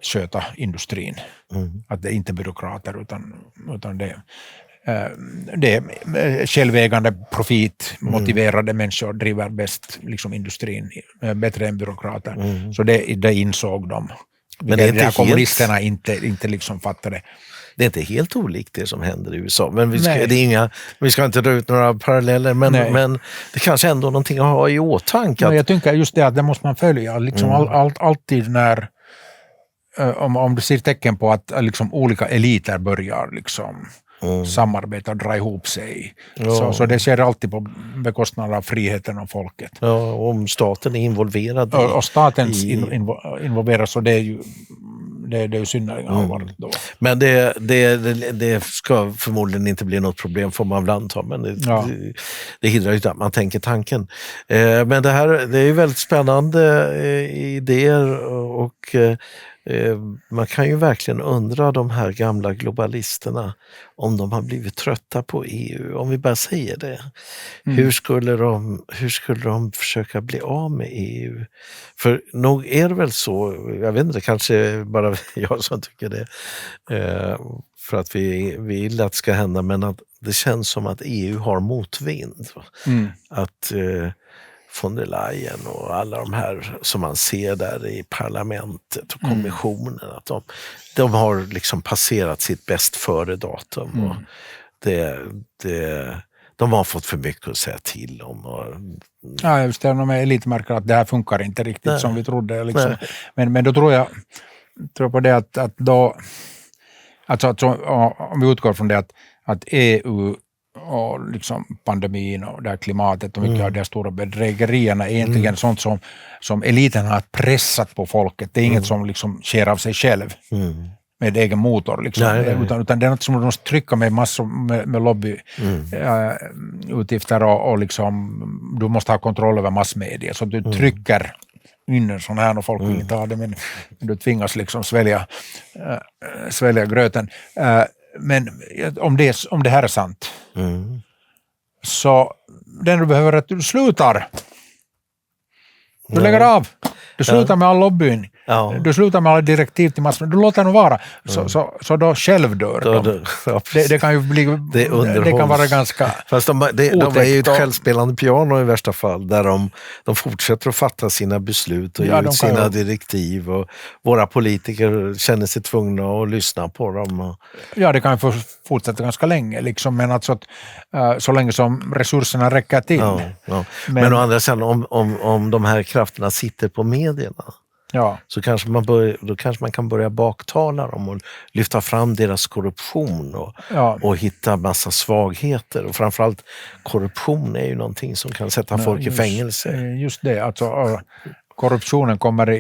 B: sköta industrin. Att det är inte byråkrater utan det är självägande, profitmotiverade människor driver bäst liksom industrin, bättre än byråkrater. Så det insåg de. Men det är inte kommunisterna inte liksom fattade.
A: Det är inte helt olikt det som händer i USA, men vi ska inte dra ut några paralleller, men det kanske ändå är någonting att ha i åtanke.
B: Jag tänker just det att det måste man följa, liksom alltid när om du ser tecken på att liksom olika eliter börjar liksom samarbeta och dra ihop sig. Så det sker alltid på bekostnad av friheten och folket.
A: Ja, om staten är involverad.
B: Och staten involveras, så det är ju synnerligen allvarligt då.
A: Men det ska förmodligen inte bli något problem, får man väl anta, men det hindrar ju inte att man tänker tanken. Men det är ju väldigt spännande idéer och man kan ju verkligen undra de här gamla globalisterna om de har blivit trötta på EU, om vi bara säger det. Hur skulle de försöka bli av med EU? För nog är det väl så, jag vet inte, kanske bara jag som tycker det, för att vi vill att det ska hända, men att det känns som att EU har motvind. Att von der Leyen och alla de här som man ser där i parlamentet och kommissionen, att de har liksom passerat sitt bäst före datum och de har fått för mycket att säga till om.
B: Ja, just det, de elitmärker att det här funkar inte riktigt som vi trodde. Liksom. Men då tror jag på det att då, alltså om vi utgår från det att EU och liksom pandemin och det här klimatet och mycket av de stora bedrägerierna är egentligen sånt som eliten har pressat på folket. Det är inget som liksom sker av sig själv med egen motor. Liksom. Utan det är något som de måste trycka med massor med lobbyutgifter och liksom, du måste ha kontroll över massmedia. Så du trycker in en sån här och folk vill inte ha det, men du tvingas liksom svälja gröten. Men om det här är sant, så det du behöver är att du slutar. Du lägger av. Du slutar med all lobbyn. Du slutar med alla direktiv till massmedia. Du låter den vara. Så då själv dör de. Det kan ju bli... Det kan vara ganska...
A: Fast de är ju ett självspelande piano i värsta fall. Där de fortsätter att fatta sina beslut och ge ut sina direktiv. Och våra politiker känner sig tvungna att lyssna på dem.
B: Ja, det kan ju fortsätta ganska länge. Liksom, men alltså så länge som resurserna räcker till.
A: Men å andra sidan, om de här krafterna sitter på medierna, så kanske man kan börja baktala dem och lyfta fram deras korruption och hitta massa svagheter. Och framförallt korruption är ju någonting som kan sätta folk i fängelse.
B: Just det, alltså korruptionen kommer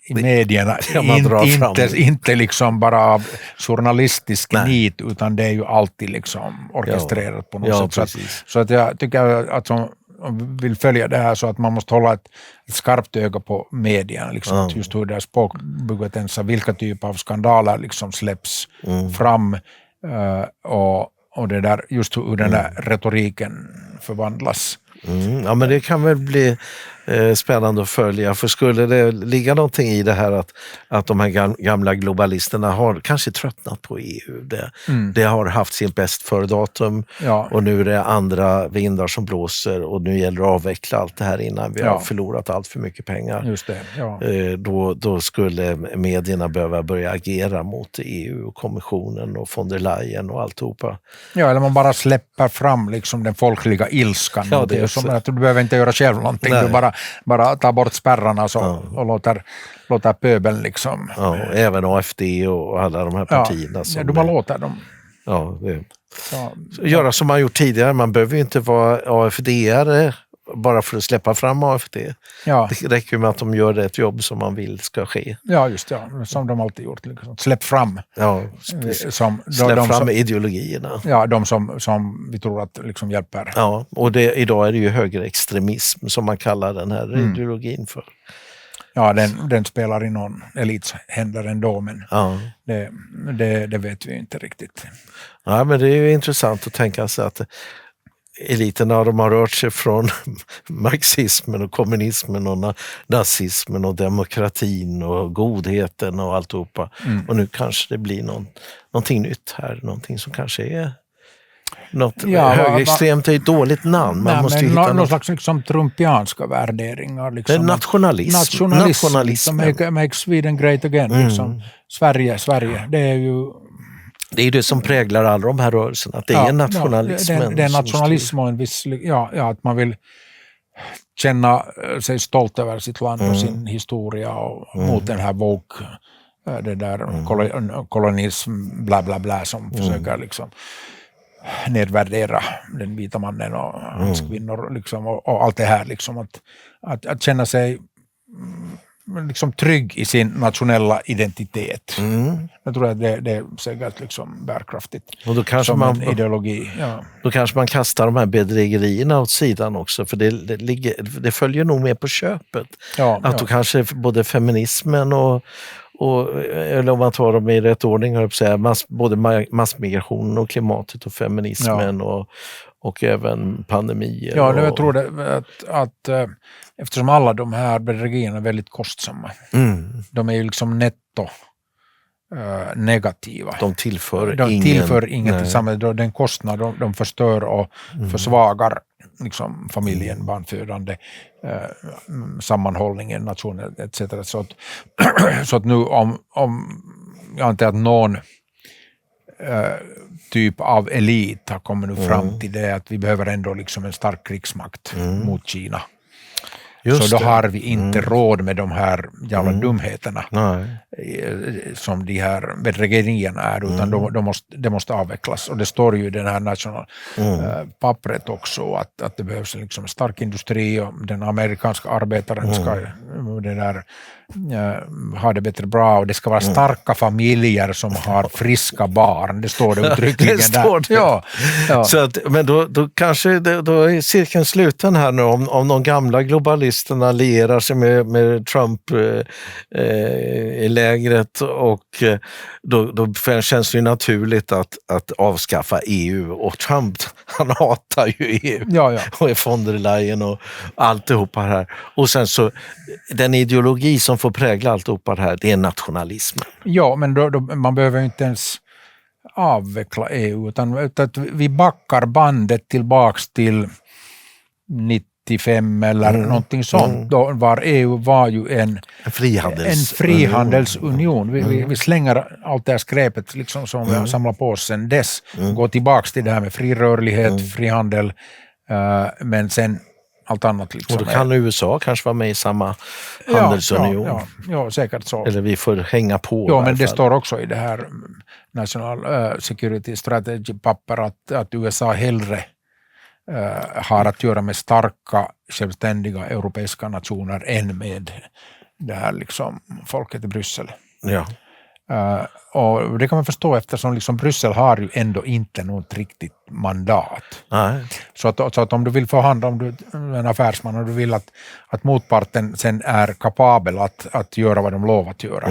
B: i medierna.
A: man drar fram
B: Inte liksom bara av journalistisk nit, utan det är ju alltid liksom orkestrerat på något sätt. Så att jag tycker att om vi vill följa det här så att man måste hålla ett skarpt öga på medierna, liksom, just hur det är språkbygget ens, vilka typer av skandaler liksom släpps fram och det där, just hur den där retoriken förvandlas.
A: Ja, men det kan väl bli spännande att följa, för skulle det ligga någonting i det här att de här gamla globalisterna har kanske tröttnat på EU. Det har haft sin bäst före datum och nu är det andra vindar som blåser och nu gäller det att avveckla allt det här innan vi har förlorat allt för mycket pengar.
B: Just det,
A: då skulle medierna behöva börja agera mot EU och kommissionen och von der Leyen och alltihopa.
B: Ja, eller man bara släpper fram liksom den folkliga ilskan.
A: Ja, det är
B: som att du behöver inte göra själv någonting. Du bara ta bort spärrarna och låter pöbeln liksom.
A: Ja, även AFD och alla de här partierna.
B: Du bara låter dem.
A: Göra som man gjort tidigare. Man behöver ju inte vara AFD-are bara för att släppa fram AFD. Ja. Det räcker ju med att de gör ett jobb som man vill ska ske.
B: Ja, just det. Som de alltid gjort. Liksom. Släpp fram.
A: Ja, släpp fram ideologierna.
B: Ja, de som vi tror att liksom hjälper.
A: Ja, och idag är det ju högerextremism som man kallar den här ideologin för.
B: Ja, den spelar i någon elits händer ändå, men det vet vi inte riktigt.
A: Ja, men det är ju intressant att tänka sig att eliterna, de har rört sig från marxismen och kommunismen och nazismen och demokratin och godheten och alltihopa. Och nu kanske det blir någonting nytt här, någonting som kanske är något högerextremt är ett dåligt namn. Man måste hitta
B: någon slags liksom trumpianska värderingar. Liksom.
A: Det är nationalism.
B: Make Sweden great again. Liksom. Sverige. Det är ju...
A: Det är det som präglar alla de här rörelserna. Att det är nationalismen.
B: Det är nationalism och en viss... att man vill känna sig stolt över sitt land och sin historia och mot den här woke, det där kolonism, bla bla bla, som försöker liksom nedvärdera den vita mannen och hans kvinnor liksom, och allt det här liksom, att känna sig liksom trygg i sin nationella identitet. Jag tror att det är säkert liksom bärkraftigt. Och då kanske som en ideologi. Ja.
A: Då kanske man kastar de här bedrägerierna åt sidan också, för det följer nog med på köpet. Då kanske både feminismen och eller om man tar dem i rätt ordning, har jag säga, både massmigrationen och klimatet och feminismen och även pandemier.
B: Ja, jag tror att eftersom alla de här bedrägerierna är väldigt kostsamma. De är ju liksom netto negativa.
A: De tillför
B: inget till samhället. Den kostnad de förstör och försvagar liksom familjen, barnfödande, sammanhållningen, nationen etc. Så att nu om jag antar att någon typ av elit har kommit nu fram till det, att vi behöver ändå liksom en stark krigsmakt mot Kina. Så då har vi inte råd med de här jävla dumheterna som de här bedrägerierna är, utan det måste avvecklas. Och det står ju i den här national pappret också att det behövs liksom en stark industri, och den amerikanska arbetaren ska det där, ha det bättre bra, och det ska vara starka familjer som har friska barn. Det står det uttryckligen där. Ja.
A: Så att, men då kanske då är cirkeln sluten här nu, om de gamla globalisterna lierar sig med Trump i lägret, och då känns det ju naturligt att avskaffa EU, och Trump, han hatar ju EU och är von der Leyen och alltihopa här. Och sen så den ideologi som får prägla alltihopa här, det är nationalismen.
B: Ja, men då man behöver inte ens avveckla EU, utan att vi backar bandet tillbaks till 95 eller någonting sånt. Då var EU var ju en frihandelsunion. Vi slänger allt det här skräpet liksom, som vi har samlat på oss sedan dess. Går tillbaks till det här med fri rörlighet, frihandel, men sen allt annat. Liksom.
A: Och då kan USA kanske vara med i samma handelsunion.
B: Ja, säkert så.
A: Eller vi får hänga på.
B: Ja, men det står också i det här National Security Strategy-papper att USA hellre har att göra med starka, självständiga europeiska nationer än med det här liksom folket i Bryssel.
A: Ja.
B: Och det kan man förstå eftersom liksom Bryssel har ju ändå inte något riktigt mandat.
A: Nej.
B: Så att om du vill förhandla, om du är en affärsman och du vill att motparten sen är kapabel att göra vad de lovat att göra.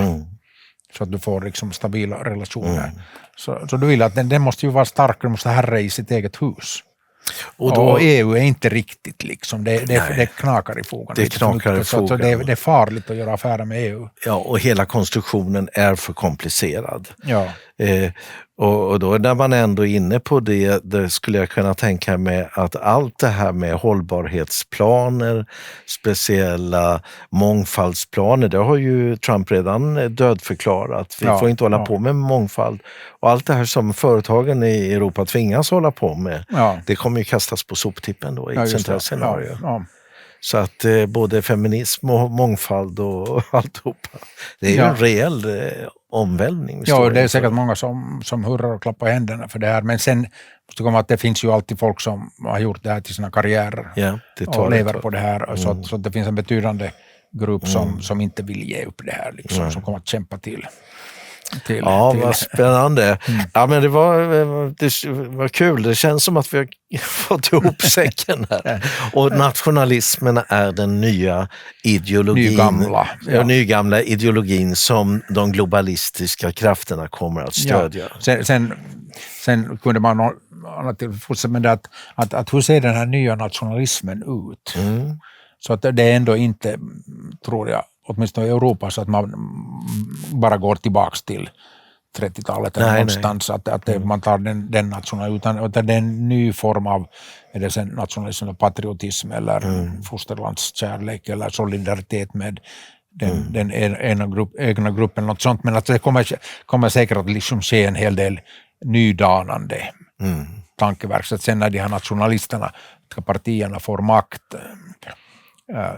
B: Så att du får liksom stabila relationer. Så du vill att den måste ju vara stark, den måste härra i sitt eget hus. Och EU är inte riktigt liksom, det knakar i fogarna.
A: Det knakar i fogarna.
B: Så det är farligt att göra affärer med EU.
A: Ja, och hela konstruktionen är för komplicerad.
B: Ja.
A: Och då när man ändå är inne på det skulle jag kunna tänka mig att allt det här med hållbarhetsplaner, speciella mångfaldsplaner, det har ju Trump redan dödförklarat. Vi får inte hålla på med mångfald. Och allt det här som företagen i Europa tvingas hålla på med, det kommer ju kastas på soptippen då i ett sånt här scenario. Så att både feminism och mångfald och alltihopa, det är ju en reell omvälvning.
B: Ja, det är säkert många som hurrar och klappar händerna för det här. Men sen måste komma att det finns ju alltid folk som har gjort det här till sina karriärer och lever på det här. Så det finns en betydande grupp som inte vill ge upp det här, liksom, som kommer att kämpa till.
A: Vad spännande. Ja, men det var kul. Det känns som att vi har fått ihop säcken här. Och nationalismen är den nya ideologin. Nygamla ideologin som de globalistiska krafterna kommer att stödja.
B: Sen kunde man fortsätta med det att hur ser den här nya nationalismen ut? Så att det är ändå inte, tror jag, åtminstone i Europa, så att man bara går tillbaks till 30-talet eller någonstans, att man tar den nationalismen, utan det är en ny form av nationalism eller patriotism eller fosterlandskärlek eller solidaritet med den egna gruppen, något sånt, men att det kommer säkert att liksom ske en hel del nydanande tankeverk. Så att sen när de här nationalisterna, partierna får makt,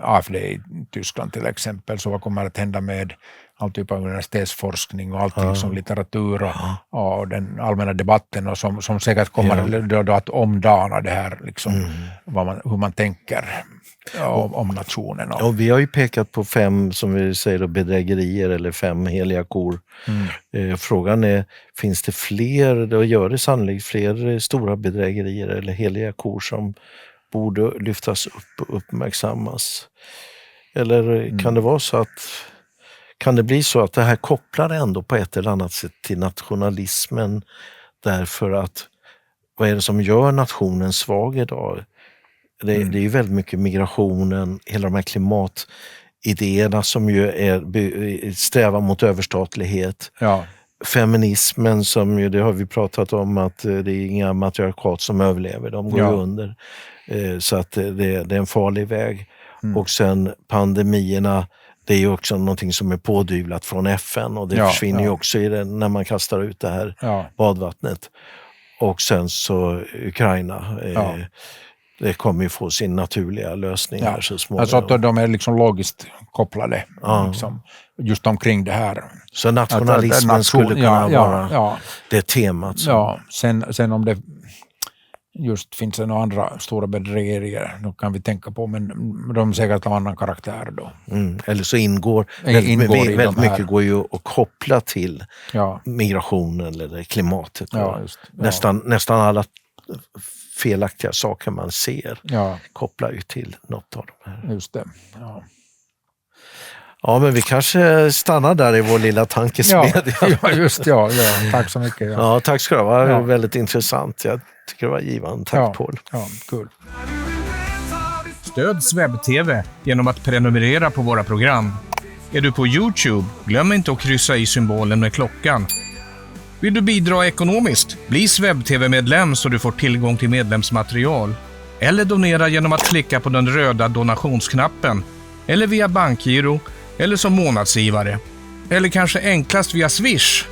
B: AfD i Tyskland till exempel, så vad kommer att hända med all typ av universitetsforskning och allting som litteratur och den allmänna debatten, och som säkert kommer då att omdana det här liksom, hur man tänker om nationen.
A: Och vi har ju pekat på 5, som vi säger, bedrägerier eller 5 heliga kor. Frågan är, finns det fler, då gör det sannolikt fler stora bedrägerier eller heliga kor som borde lyftas upp och uppmärksammas? Eller kan det vara så kan det bli så att det här kopplar ändå på ett eller annat sätt till nationalismen, därför att vad är det som gör nationen svag idag? Det är ju väldigt mycket migrationen, hela de här klimatidéerna som ju är strävar mot överstatlighet. Feminismen som ju, det har vi pratat om, att det är inga matriarkat som överlever, de går ju under. Så att det är en farlig väg. Och sen pandemierna, det är ju också någonting som är pådyvlat från FN, och det försvinner ju också när man kastar ut det här badvattnet. Och sen så Ukraina, det kommer ju få sin naturliga lösning här så småningom.
B: Alltså att de är liksom logiskt kopplade liksom, just omkring det här.
A: Så nationalismen skulle kunna vara det temat.
B: Sen om det just finns det några andra stora bedrägerier, då kan vi tänka på, men de är säkert av annan karaktär då.
A: Eller så ingår väldigt mycket går ju att koppla till migrationen eller klimatet. Nästan alla felaktiga saker man ser kopplar ju till något av de här.
B: Just det,
A: Ja, men vi kanske stannar där i vår lilla tankesmedja.
B: Tack så mycket.
A: Tack ska du ha, det var väldigt intressant. Jag tycker det var givande. Tack Paul.
B: Cool.
D: Stöd Swebb-TV genom att prenumerera på våra program. Är du på YouTube, glöm inte att kryssa i symbolen med klockan. Vill du bidra ekonomiskt? Bli Swebb-TV-medlem så du får tillgång till medlemsmaterial. Eller donera genom att klicka på den röda donationsknappen. Eller via bankgiro, eller som månadsgivare. Eller kanske enklast via Swish.